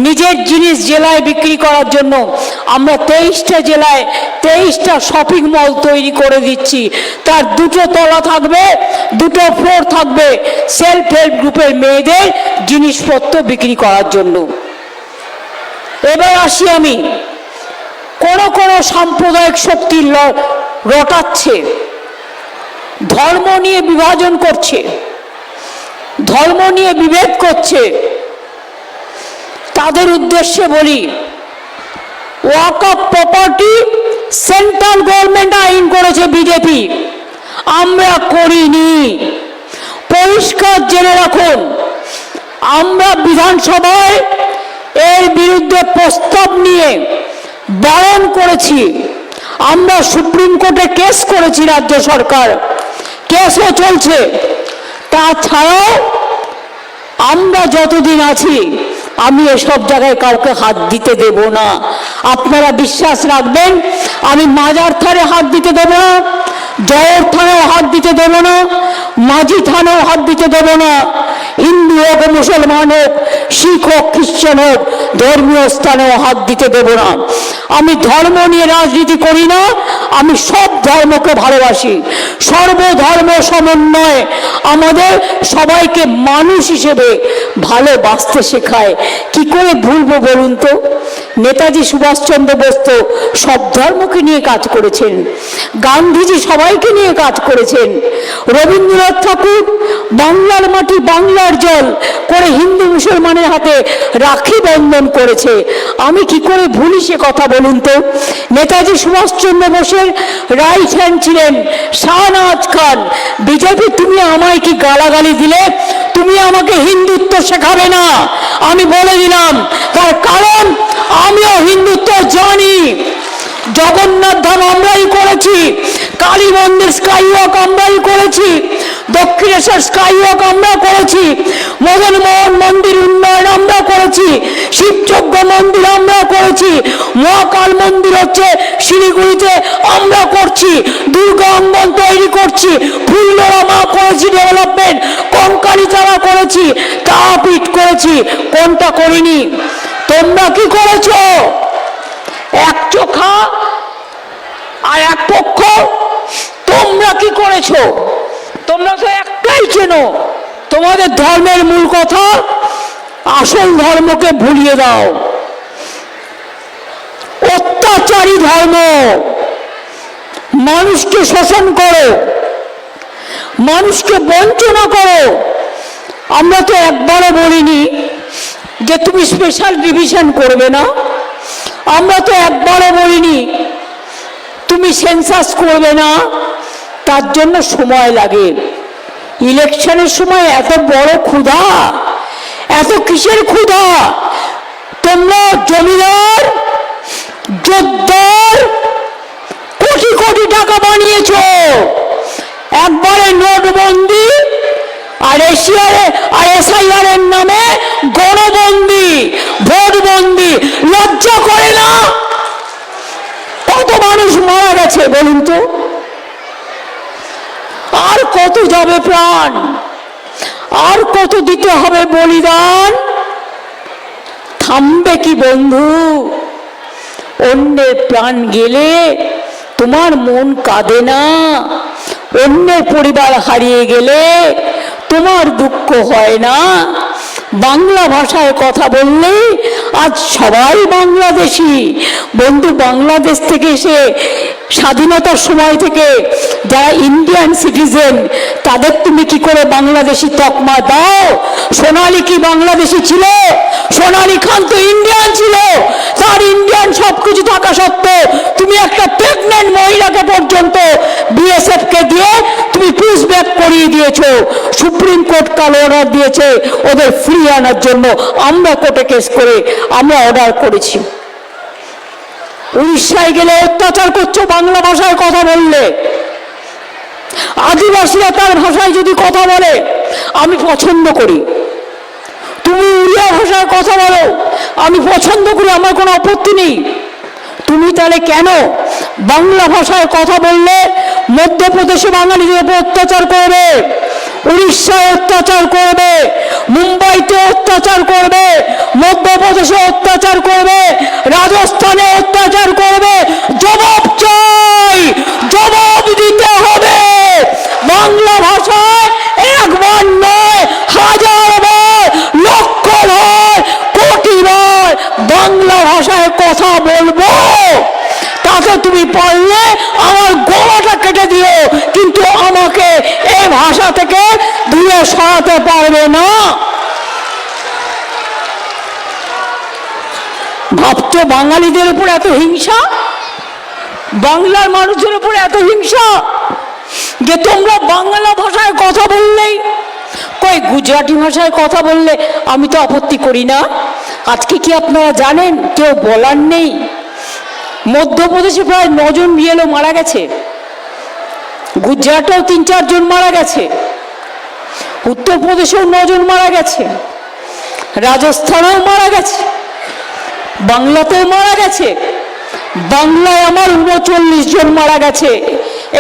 নিজের জিনিস জেলায় বিক্রি করার জন্য আমরা 23টা জেলায় 23টা শপিং মল তৈরি করে দিচ্ছি। তার 2টো তলা থাকবে, 2টো ফ্লোর থাকবে সেলফ হেল্প গ্রুপের মেয়েদের জিনিসপত্র বিক্রি করার জন্য। এবার আসি আমি, কোন সাম্প্রদায়িক শক্তি রটাচ্ছে, ধর্ম নিয়ে বিভাজন করছে, ধর্ম নিয়ে বিভেদ করছে। তাদের উদ্দেশ্যে বলি, ওয়াকফ প্রপার্টি সেন্ট্রাল গভর্নমেন্ট আইন করেছে বিজেপি, আমরা করিনি। পরিষ্কার জেনে রাখুন, আমরা বিধানসভায় এর বিরুদ্ধে প্রস্তাব নিয়ে বারণ করেছি। আমরা সুপ্রিম কোর্টে কেস করেছি, রাজ্য সরকার কেসও চলছে। তাছাড়াও আমরা যতদিন আছি আমি এসব জায়গায় কাউকে হাত দিতে দেব না। আপনারা বিশ্বাস রাখবেন, আমি মাজার থানে হাত দিতে দেব না, জয়ের থানেও হাত দিতে দেব না, মাঝি থানেও হাত দিতে দেব না। হিন্দু হোক, মুসলমান হোক, শিখ হোক, খ্রিস্টান হোক, ধর্মীয় স্থানেও হাত দিতে দেব না। আমি ধর্ম নিয়ে রাজনীতি করি না, আমি সব ধর্মকে ভালোবাসি। সর্বধর্ম সমন্বয় আমাদের সবাইকে মানুষ হিসেবে ভালোবাসতে শেখায়। কি করে ভুলবো বলুন তো? নেতাজি সুভাষচন্দ্র বোস তো সব ধর্মকে নিয়ে কাজ করেছেন, গান্ধীজি সবাইকে নিয়ে কাজ করেছেন, রবীন্দ্রনাথ ঠাকুর বাংলার মাটি বাংলার জল করে হিন্দু মুসলমানের হাতে রাখি বন্ধন করেছে। আমি কি করে ভুলি সে কথা বলুন তো? নেতাজি সুভাষচন্দ্র বোসের রাইট হ্যান্ড ছিলেন শাহনওয়াজ খান। বিজেপি তুমি আমায় কি গালাগালি দিলে? তুমি আমাকে হিন্দুত্ব শেখাবে না, আমি বলে দিলাম। তার কারণ আমিও হিন্দুত্ব জানি। জগন্নাথ ধাম আমরাই করেছি, কালী মন্দির স্কাই ওয়াক আমরাই করেছি, দক্ষিণেশ্বর স্কাই ওয়াক আমরা করেছি, মদন মোহন মন্দির উন্নয়ন আমরা করেছি, শিবযজ্ঞ মন্দির আমরা করেছি, মহাকাল মন্দির হচ্ছে শিলিগুড়িতে আমরা করছি, দুর্গা অঙ্গন তৈরি করছি, ফুল্লরা মা করেছি ডেভেলপমেন্ট, কঙ্কালী চারা করেছি, তারাপীঠ করেছি। কোনটা করিনি? তোমরা কি করেছো? এক চোখা আর এক পক্ষ। তোমরা কি করেছো? তোমরা তো একটাই চেনো, তোমাদের ধর্মের মূল কথা আসল ধর্মকে ভুলিয়ে দাও। অত্যাচারী ধর্ম, মানুষকে শোষণ করো, মানুষকে বঞ্চনা করো। আমরা তো একবারও বলিনি যে তুমি স্পেশাল ডিভিশন করবে না, আমরা তো একবারও বলিনি তুমি সেন্সাস করবে না। তার জন্য সময় লাগে। ইলেকশনের সময় এত বড় ক্ষুধা, এত কিসের ক্ষুধা? তোমরা জমিদার জোরদার কোটি কোটি টাকা বানিয়েছো। একবারে নোটবন্দি আর এসআইআর এর নামে গণবন্দি, ভোটবন্দি। লজ্জা করে না? কত মানুষ মারা গেছে বলুন তো? আর কত যাবে প্রাণ? আর কত দিতে হবে বলিদান? থামবে কি বন্ধু? অন্যের প্রাণ গেলে তোমার মন কাঁদে না? অন্যের পরিবার হারিয়ে গেলে তোমার দুঃখ হয় না? বাংলা ভাষায় কথা বললে আজ সবাই বাংলাদেশি। বন্ধু বাংলাদেশ থেকে এসে স্বাধীনতার সময় থেকে যারা ইন্ডিয়ান সিটিজেন তাদের তুমি কি করে বাংলাদেশি তকমা দাও? সোনালী কি বাংলাদেশি ছিল? সোনালী খান তো ইন্ডিয়ান ছিল। তার ইন্ডিয়ান সবকিছু থাকা সত্ত্বেও তুমি একটা প্রেগনেন্ট মহিলাকে পর্যন্ত বিএসএফ কে দিয়ে তুমি পুশ ব্যাক করিয়ে দিয়েছো। সুপ্রিম কোর্ট কাল অর্ডার দিয়েছে ওদের ফ্রি আনার জন্য। আমরা কোর্টে কেস করে আমরা অর্ডার করেছি। উড়িষ্যায় গেলে অত্যাচার করছো বাংলা ভাষায় কথা বললে। আদিবাসীরা তার ভাষায় যদি কথা বলে আমি পছন্দ করি, তুমি উড়িয়া ভাষায় কথা বলো আমি পছন্দ করি, আমার কোনো আপত্তি নেই। তুমি তাহলে কেন বাংলা ভাষায় কথা বললে মধ্যপ্রদেশে বাঙালিদের উপর অত্যাচার করবে, উড়িষ্যায় অত্যাচার করবে, মুম্বাইতে অত্যাচার করবে, মধ্যপ্রদেশে অত্যাচার করবে, রাজস্থানে অত্যাচার করবে? জবাব চাই, জবাব দিতে হবে। বাংলা ভাষায় একবার নয়, হাজারবার, লক্ষবার, কোটিবার বাংলা ভাষায় কথা বলবো। তাকে তুমি পারলে আমার গলাটা কেটে দিও, কিন্তু আমাকে এই ভাষা থেকে দূরে সরাতে পারবে না। ভাবছো বাঙালিদের উপর এত হিংসা, বাংলার মানুষের উপর এত হিংসা যে তোমরা বাংলা ভাষায় কথা বললেই, কই গুজরাটি ভাষায় কথা বললে আমি তো আপত্তি করি না। আজকে কি আপনারা জানেন কেউ বলার নেই? মধ্যপ্রদেশে প্রায় 9 জন বিএলও মারা গেছে, গুজরাটেও 3-4 জন মারা গেছে, উত্তরপ্রদেশেও 9 জন মারা গেছে, রাজস্থানেও মারা গেছে, বাংলাতেও মারা গেছে। বাংলায় আমার 39 জন মারা গেছে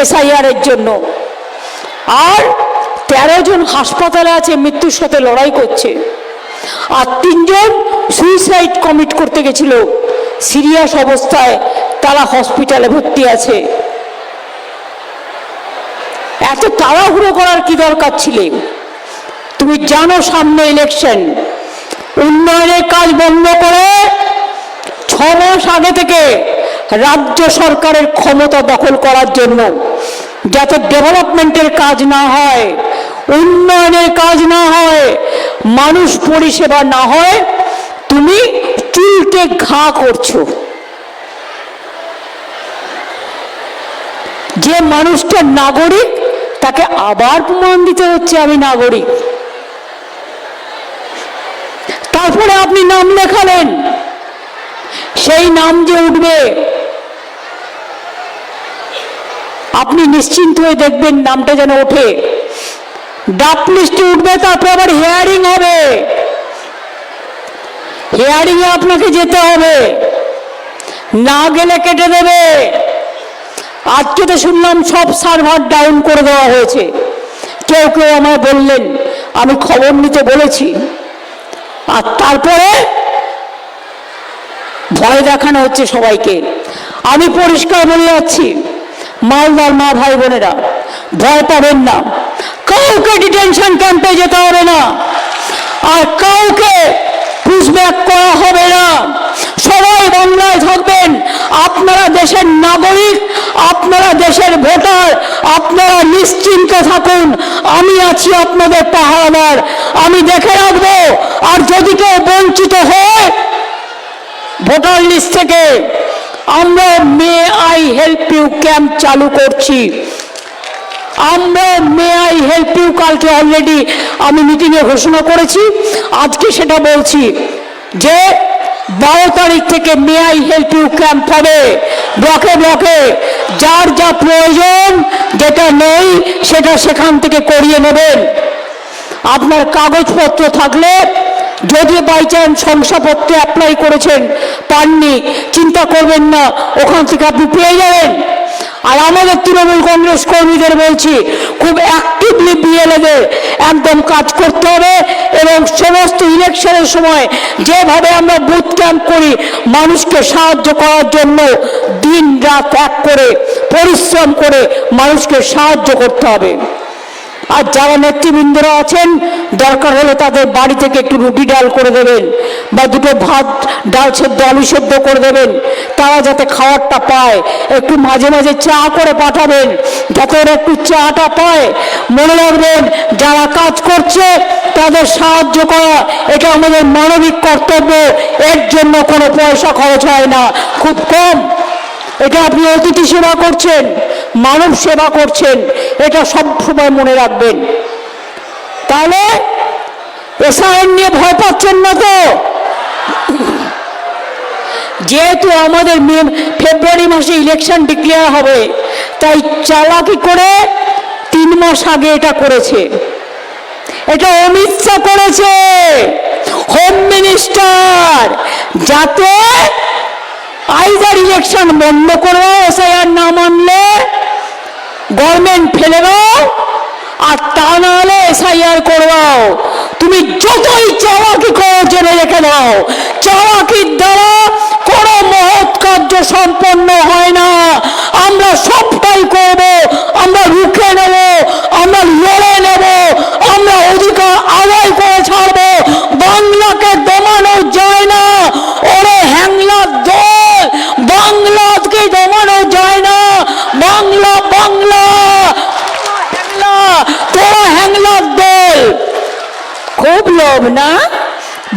এসআইআর এর জন্য, আর 13 জন হাসপাতালে আছে, মৃত্যুর সাথে লড়াই করছে, আর 3 জন সুইসাইড কমিট করতে গেছিল সিরিয়াস অবস্থায়, তারা হসপিটালে ভর্তি আছে। এত তাড়াহুড়ো করার কি দরকার ছিল? তুমি জানো সামনে ইলেকশন, উন্নয়নের কাজ বন্ধ করে 6 মাস আগে থেকে রাজ্য সরকারের ক্ষমতা দখল করার জন্য, যাতে ডেভেলপমেন্টের কাজ না হয়, উন্নয়নের কাজ না হয়, মানুষ পরিষেবা না হয়, তুমি চুলকে ঘা করছো। যে মানুষটা নাগরিক তাকে আবার প্রমাণ দিতে হচ্ছে আমি নাগরিক। তারপরে আপনি নাম লেখালেন, সেই নাম যে উঠবে আপনি নিশ্চিন্ত হয়ে দেখবেন নামটা যেন ওঠে, ডাক লিস্টে উঠবে, তারপরে আবার হিয়ারিং হবে, হিয়ারিং এ আপনাকে যেতে হবে, না গেলে কেটে দেবে। আজকে তো শুনলাম সব সার্ভার ডাউন করে দেওয়া হয়েছে, কেউ কেউ আমায় বললেন, আমি খবর নিতে বলেছি, আর তারপরে ভয় দেখানো হচ্ছে সবাইকে। আমি পরিষ্কার বলে যাচ্ছি, মালদার মা ভাই বোনেরা ভয় পাবেন না, কাউকে ডিটেনশন ক্যাম্পে যেতে হবে না, আর কাউকে পুশব্যাক করা হবে না। সবাই বাংলায় থাকবেন, আপনারা দেশের নাগরিক, আপনারা দেশের ভোটার, আপনারা নিশ্চিন্তে থাকুন, আমি আছি আপনাদের পাহারাদার, আমি দেখে রাখবো। আর যদি কেউ বঞ্চিত হয় ভোটার লিস্ট থেকে, আমরা may I help you camp চালু করছি। আমরা মে আই হেল্প ইউ কালকে অলরেডি আমি মিটিংয়ে ঘোষণা করেছি, আজকে সেটা বলছি যে 12 তারিখ থেকে may I help you camp হবে ব্লকে ব্লকে। যার যা প্রয়োজন, যেটা নেই সেটা সেখান থেকে করিয়ে নেবেন। আপনার কাগজপত্র থাকলে, যদি বাই চান্স শংসাপত্র অ্যাপ্লাই করেছেন পাননি, চিন্তা করবেন না, ওখান থেকে আপনি পেয়ে যাবেন। আর আমাদের তৃণমূল কংগ্রেস কর্মীদের বলছি, খুব অ্যাক্টিভলি বিএলএদের একদম কাজ করতে হবে, এবং সমস্ত ইলেকশনের সময় যেভাবে আমরা বুথ ক্যাম্প করি মানুষকে সাহায্য করার জন্য, দিন রাত এক করে পরিশ্রম করে মানুষকে সাহায্য করতে হবে। আর যারা নেতৃবৃন্দরা আছেন দরকার হলে তাদের বাড়ি থেকে একটু রুটি ডাল করে দেবেন বা দুটো ভাত ডাল সেদ্ধ আলু সেদ্ধ করে দেবেন, তারা যাতে খাবারটা পায়। একটু মাঝে মাঝে চা করে পাঠাবেন যাতে ওরা একটু চাটা পায়। মনে রাখবেন, যারা কাজ করছে তাদের সাহায্য করা এটা আমাদের মানবিক কর্তব্য। এর জন্য কোনো পয়সা খরচ হয় না, খুব কম। এটা আপনি অতিথি সেবা করছেন, মানব সেবা করছেন, এটা সব সময় মনে রাখবেন। তাহলে এসআইআর নিয়ে ভয় পাচ্ছেন না তো? যেহেতু আমাদের ফেব্রুয়ারি মাসে ইলেকশন ডিক্লেয়ার হবে, তাই চালাকি করে 3 মাস আগে এটা করেছে। এটা অমিত শাহ করেছে, হোম মিনিস্টার, যাতে আইদার ইলেকশন বন্ধ করো, এসআইআর না মানলে গভর্নমেন্ট ফেলে দাও, আর তা না হলে এসআইআর করবাও। তুমি যতই চালাকি করো জেনে রেখে দাও, চালাকির দ্বারা কোনো মহৎ কার্য সম্পন্ন হয় না। আমরা সবটাই করব, আমরা রুখে নেব, আমরা লড়ে নেব, আমরা অধিকার আদায় করে ছাড়ব। বাংলাকে দমানো যায় না, ওরে হ্যাংলার দল, বাংলাকে দমানো যায় না। বাংলা বাংলা, তোরা হ্যাংলার দল। খুব লোভ না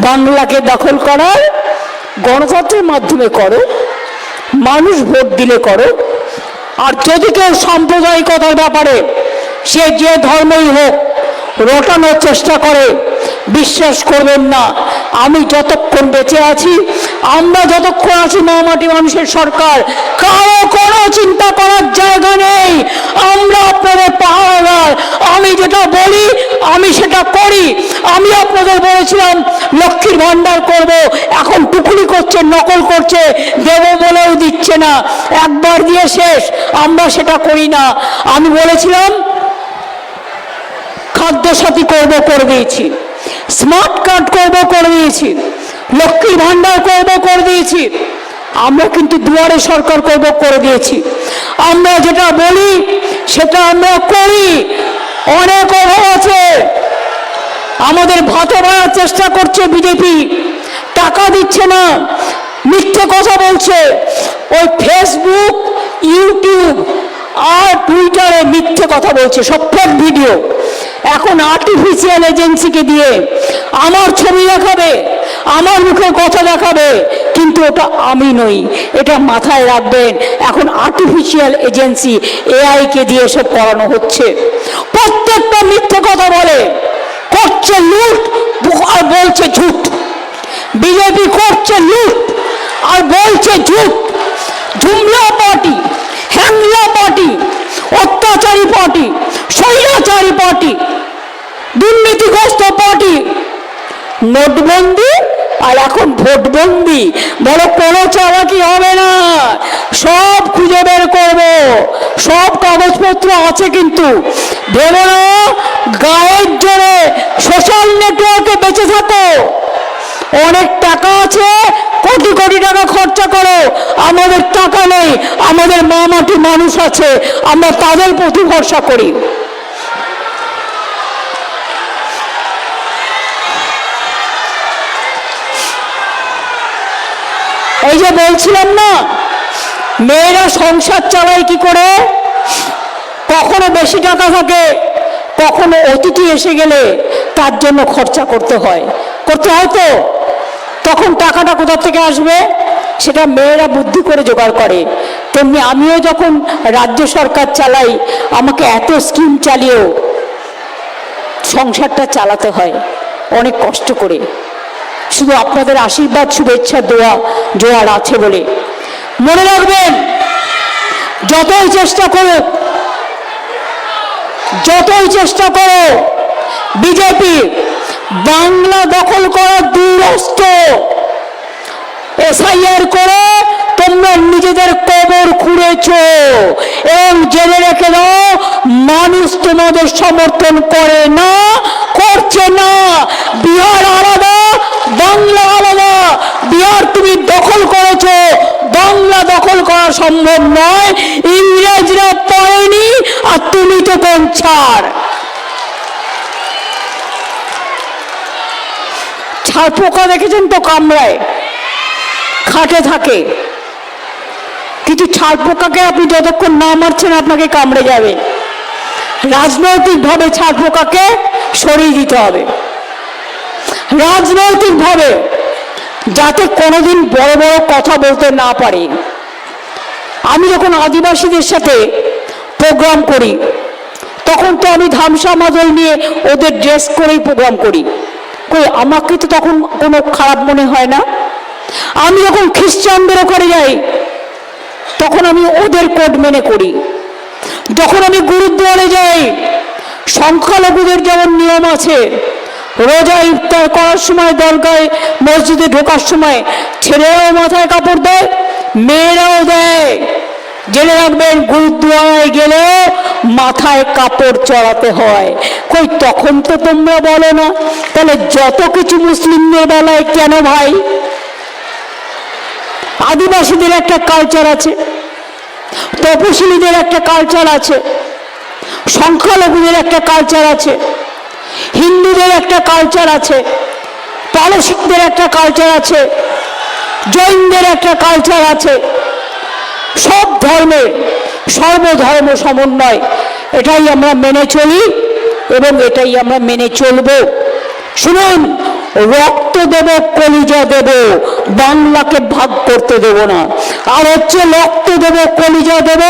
বাংলাকে দখল করার? গণতন্ত্রের মাধ্যমে করো, মানুষ ভোট দিলে করো। আর যদি কেউ সাম্প্রদায়িকতার ব্যাপারে, সে যে ধর্মই হোক, রটানোর চেষ্টা করে, বিশ্বাস করবেন না, আমি যতক্ষণ বেঁচে আছি, আমরা যতক্ষণ আছি মহামাটি মানুষের সরকার, কারো কোনো চিন্তা করার জায়গা নেই। আমরা আপনাদের পাহারাদার। আমি যেটা বলি আমি সেটা করি। আমি আপনাদের বলেছিলাম লক্ষ্মীর ভান্ডার করব, এখন টুকুলি করছে, নকল করছে, দেব বলেও দিচ্ছে না, একবার দিয়ে শেষ। আমরা সেটা করি না। আমি বলেছিলাম খাদ্যসাথী করব, করে দিয়েছি। স্মার্ট কার্ড করব, করে দিয়েছি। লক্ষ্মীর ভান্ডার করব, করে দিয়েছি। আমরা কিন্তু দুয়ারে সরকার করব, করে দিয়েছি। আমরা যেটা বলি সেটা আমরা করি। অনেক অভাব আছে, আমাদের ভাতে ভরার চেষ্টা করছে বিজেপি, টাকা দিচ্ছে না, মিথ্যে কথা বলছে। ওই ফেসবুক, ইউটিউব আর টুইটারে মিথ্যে কথা বলছে, সব ফেক ভিডিও। এখন আর্টিফিশিয়াল এজেন্সিকে দিয়ে আমার ছবি দেখাবে, আমার মুখে কথা দেখাবে, কিন্তু ওটা আমি নই, এটা মাথায় রাখবেন। এখন আর্টিফিশিয়াল এজেন্সি, এআই কে দিয়ে সব করানো হচ্ছে। প্রত্যেকটা মিথ্যে কথা বলে, করছে লুট আর বলছে ঝুট। বিজেপি করছে লুট আর বলছে ঝুট। ঝুমলা পার্টি, হ্যাংলা পার্টি, অত্যাচারী পার্টি, স্বৈরাচারী পার্টি, দুর্নীতিগ্রস্ত পার্টি। নোটবন্দি আর এখন ভোটবন্দি, বলো কোনো চালাকি হবে না, সব খুঁজে বের করবো, সব কাগজপত্র আছে। কিন্তু ভেবো না গায়ের জোরে সোশ্যাল নেটওয়ার্কে বেঁচে থাকো। অনেক টাকা আছে, কোটি কোটি টাকা খরচা করো, আমাদের টাকা নেই, আমাদের মা মাটি মানুষ আছে, আমরা তাদের প্রতি ভরসা করি। এই যে বলছিলাম না, মেয়েরা সংসার চালায় কি করে? কখনো বেশি টাকা থাকে, কখনো অতিথি এসে গেলে তার জন্য খরচা করতে হয় তো। তখন টাকাটা কোথা থেকে আসবে? সেটা মেয়েরা বুদ্ধি করে জোগাড় করে। তেমনি আমিও যখন রাজ্য সরকার চালাই, আমাকে এত স্কিম চালিয়েও সংসারটা চালাতে হয় অনেক কষ্ট করে। শুধু আপনাদের আশীর্বাদ, শুভেচ্ছা, দোয়া জোয়ার আছে বলে। মনে রাখবেন, যতই চেষ্টা করো বিজেপি বাংলা দখল করার দুরস্ত। এসআইআর করে তোমরা নিজেদের কবর খুঁড়েছো, এবং জেনে রেখে দাও মানুষ তোমাদের সমর্থন করে না, করছে না। বিহার আলাদা, বাংলা আলাদা। বিহার তুমি দখল করেছো, বাংলা দখল করা সম্ভব নয়। ইংরেজরা পারেনি, আর তুমি তো কোন ছাড়। ছাড় পোকা দেখেছেন তো কামড়ায়, খাটে থাকে, কিন্তু ছাড় পোকাকে আপনি যতক্ষণ না মারছেন আপনাকে কামড়ে যাবে। রাজনৈতিকভাবে ছাড় পোকাকে সরিয়ে দিতে হবে, রাজনৈতিকভাবে, যাতে কোনোদিন বড় বড় কথা বলতে না পারে। আমি যখন আদিবাসীদের সাথে প্রোগ্রাম করি তখন তো আমি ধামসা মাদল নিয়ে ওদের ড্রেস করেই প্রোগ্রাম করি, আমাকে তো তখন কোনো খারাপ মনে হয় না। আমি যখন খ্রিস্টানদের ওখানে যাই তখন আমি ওদের কোড মেনে করি। যখন আমি গুরুদ্বারে যাই, সংখ্যালঘুদের যেমন নিয়ম আছে, রোজা ইফতার করার সময় দরগায় মসজিদে ঢোকার সময় ছেলেরাও মাথায় কাপড় দেয়, মেয়েরাও দেয়। জেনে রাখবেন, গুরুদ্বারায় গেলে মাথায় কাপড় চড়াতে হয়। তখন তো তোমরা বলো না, তাহলে যত কিছু মুসলিমদের বেলায় কেন ভাই? আদিবাসীদের একটা কালচার আছে, তপশিলীদের একটা কালচার আছে, সংখ্যালঘুদের একটা কালচার আছে, হিন্দুদের একটা কালচার আছে, পারসিকদের একটা কালচার আছে, জৈনদের একটা কালচার আছে। সব ধর্মের সর্বধর্ম সমন্বয়, এটাই আমরা মেনে চলি এবং এটাই আমরা মেনে চলব। শুনুন, রক্ত দেব, কলিজা দেব, বাংলাকে ভাগ করতে দেব না। আর হচ্ছে রক্ত দেব, কলিজা দেব,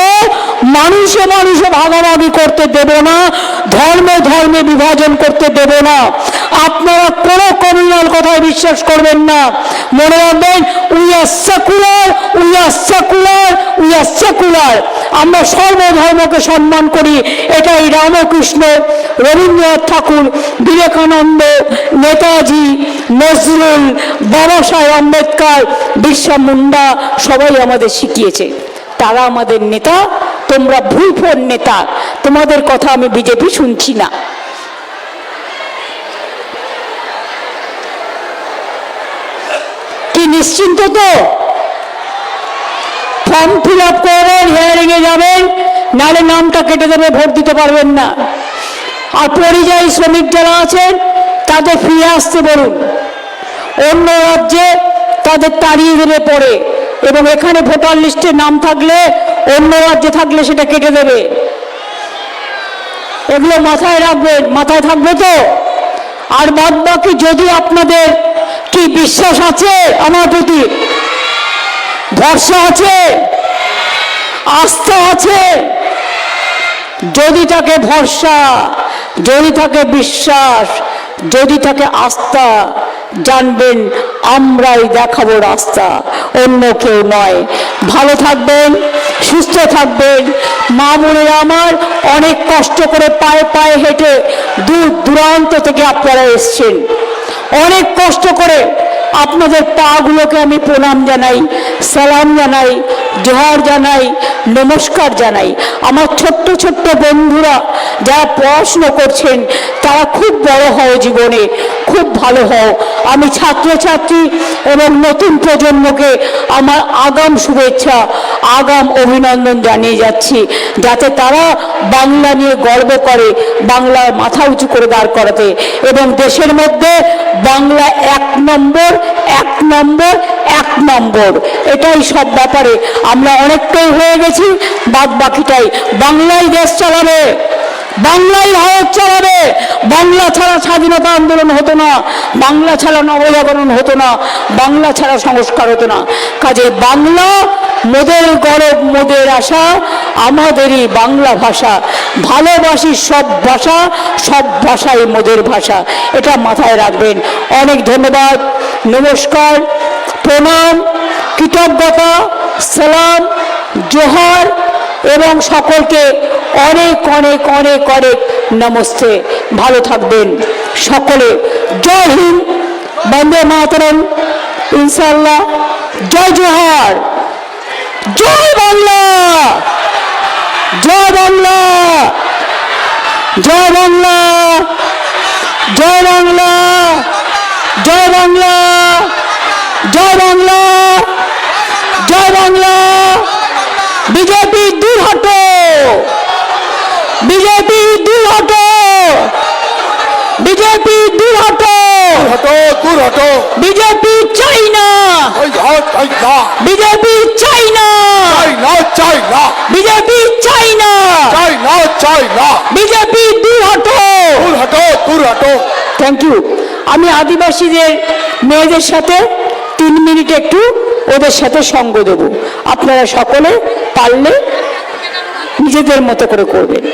মানুষে মানুষে ভাগাভাগি করতে দেব না, ধর্মে ধর্মে বিভাজন করতে দেব না। আপনারা কোনো কমিউনাল কথায় বিশ্বাস করবেন না। মনে রাখবেন, we are secular, we are secular, we are secular. আমরা সর্বধর্মকে সম্মান করি। এটাই রামকৃষ্ণ, রবীন্দ্রনাথ ঠাকুর, বিবেকানন্দ, নেতাজি, নজরুল, বাবা সাহেব আম্বেদকর, বিরসা মুন্ডা সবাই আমাদের শিখিয়েছে। তারা আমাদের নেতা, তোমরা ভুলফোন নেতা, তোমাদের কথা আমি বিজেপি শুনছি না। কি নিশ্চিন্ত তো? ফর্ম ফিল আপ করবেন, হিয়ারিং এ যাবেন, নাহলে নামটা কেটে দেবে, ভোট দিতে পারবেন না। আর পরিযায়ী শ্রমিক যারা আছেন তাদের ফিরে আসতে বলুন। অন্য রাজ্যে তাদের তাড়িয়ে দেবে পরে, এবং এখানে ভোটার লিস্টে নাম থাকলে অন্য রাজ্যে থাকলে সেটা কেটে দেবে। এগুলো মাথায় রাখবেন, মাথায় থাকবে তো? আর বাদ বাকি যদি আপনাদের কি বিশ্বাস আছে আমার প্রতি, ভরসা আছে, আস্থা আছে, যদি থাকে ভরসা, যদি থাকে বিশ্বাস, যদি থাকে আস্থা, জানবেন আমরাই দেখাবো রাস্তা, অন্য কেউ নয়। ভালো থাকবেন, সুস্থ থাকবেন। মা বোনেরা আমার, অনেক কষ্ট করে পায়ে পায়ে হেঁটে দূর দূরান্ত থেকে আপনারা এসছেন, অনেক কষ্ট করে। আপনাদের পাগুলোকে আমি প্রণাম জানাই, সালাম জানাই, জোহার জানাই, নমস্কার জানাই। আমার ছোট্ট ছোট্ট বন্ধুরা যারা পড়াশুনো করছেন, তারা খুব বড় হও জীবনে, খুব ভালো হও। আমি ছাত্রছাত্রী এবং নতুন প্রজন্মকে আমার আগাম শুভেচ্ছা, আগাম অভিনন্দন জানিয়ে যাচ্ছি, যাতে তারা বাংলা নিয়ে গর্ব করে, বাংলার মাথা উঁচু করে দাঁড় করাতে, এবং দেশের মধ্যে বাংলা এক নম্বর, এক নম্বর, এক নম্বর। এটাই সব ব্যাপারে আমরা অনেকটাই হয়ে গেছি, বাদ বাকিটাই বাংলায় দেশ চালাবে, বাংলাই ভারত চালাবে। বাংলা ছাড়া স্বাধীনতা আন্দোলন হতো না, বাংলা ছাড়া নবজাগরণ হতো না, বাংলা ছাড়া সংস্কার হতো না। কাজে বাংলা মোদের গৌরব, মোদের আশা, আমাদেরই বাংলা ভাষা। ভালোবাসি সব ভাষা, সব ভাষাই মোদের ভাষা, এটা মাথায় রাখবেন। অনেক ধন্যবাদ, নমস্কার, প্রণাম, কৃতজ্ঞতা, সালাম, জোহার, এবং সকলকে অনেক অনেক অনেক অনেক নমস্তে। ভালো থাকবেন সকলে। জয় হিন্দ, বন্দে মাতরম, ইনশাআল্লাহ। জয় জোহার, জয় বাংলা, জয় বাংলা, জয় বাংলা, জয় বাংলা, জয় বাংলা, জয় বাংলা, জয় বাংলা। বিজেপি দূর হটো, বিজেপি দূর হটো, বিজেপি দূর হটো। हटो दूर हटो বিজেপি চাই না বিজেপি চাই না चाइना বিজেপি চাই না चाइना বিজেপি দূর হটো दूर हटो থ্যাংক ইউ। আমি আদিবাসীদের মেয়েদের সাথে 3 মিনিট একটু ওদের সাথে সঙ্গ দেব। আপনারা সকলে পারলে নিজেদের মতো করে করবেন।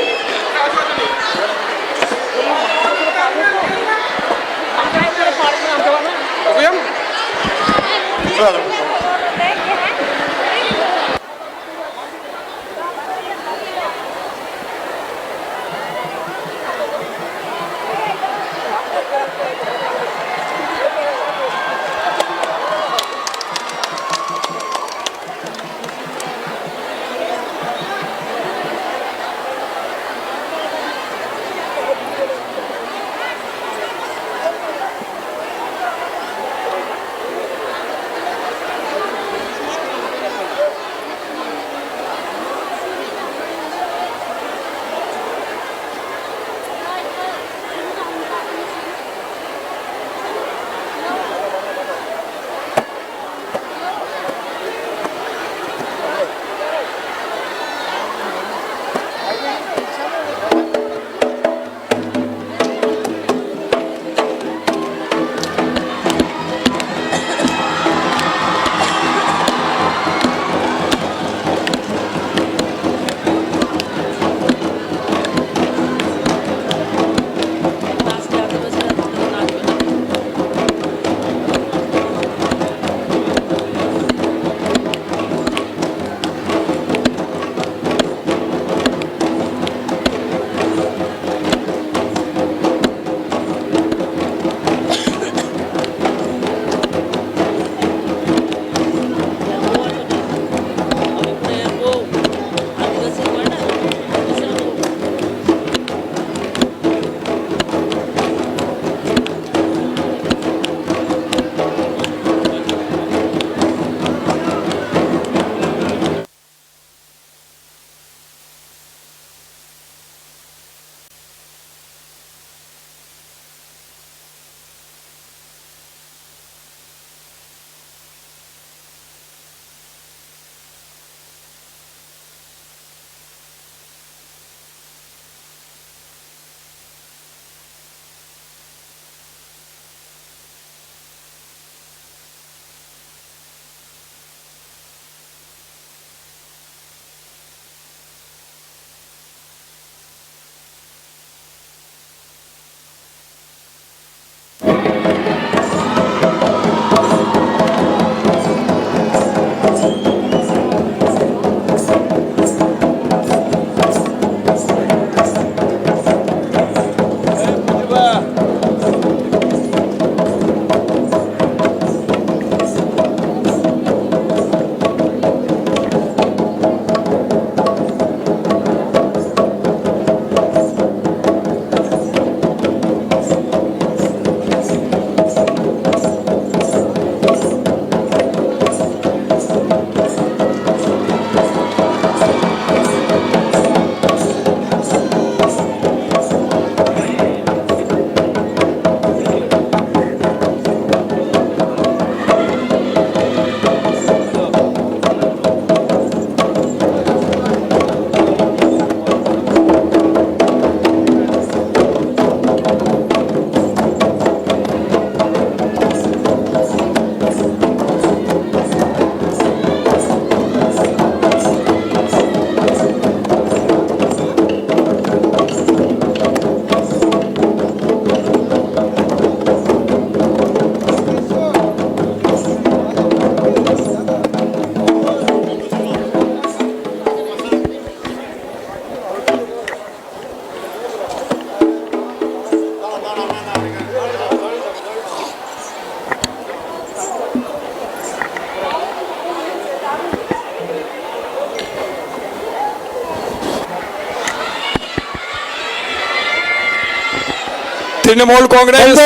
তৃণমূল কংগ্রেস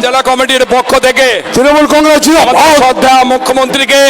জেলা কমিটির পক্ষ থেকে তৃণমূল কংগ্রেস শ্রদ্ধা মুখ্যমন্ত্রীকে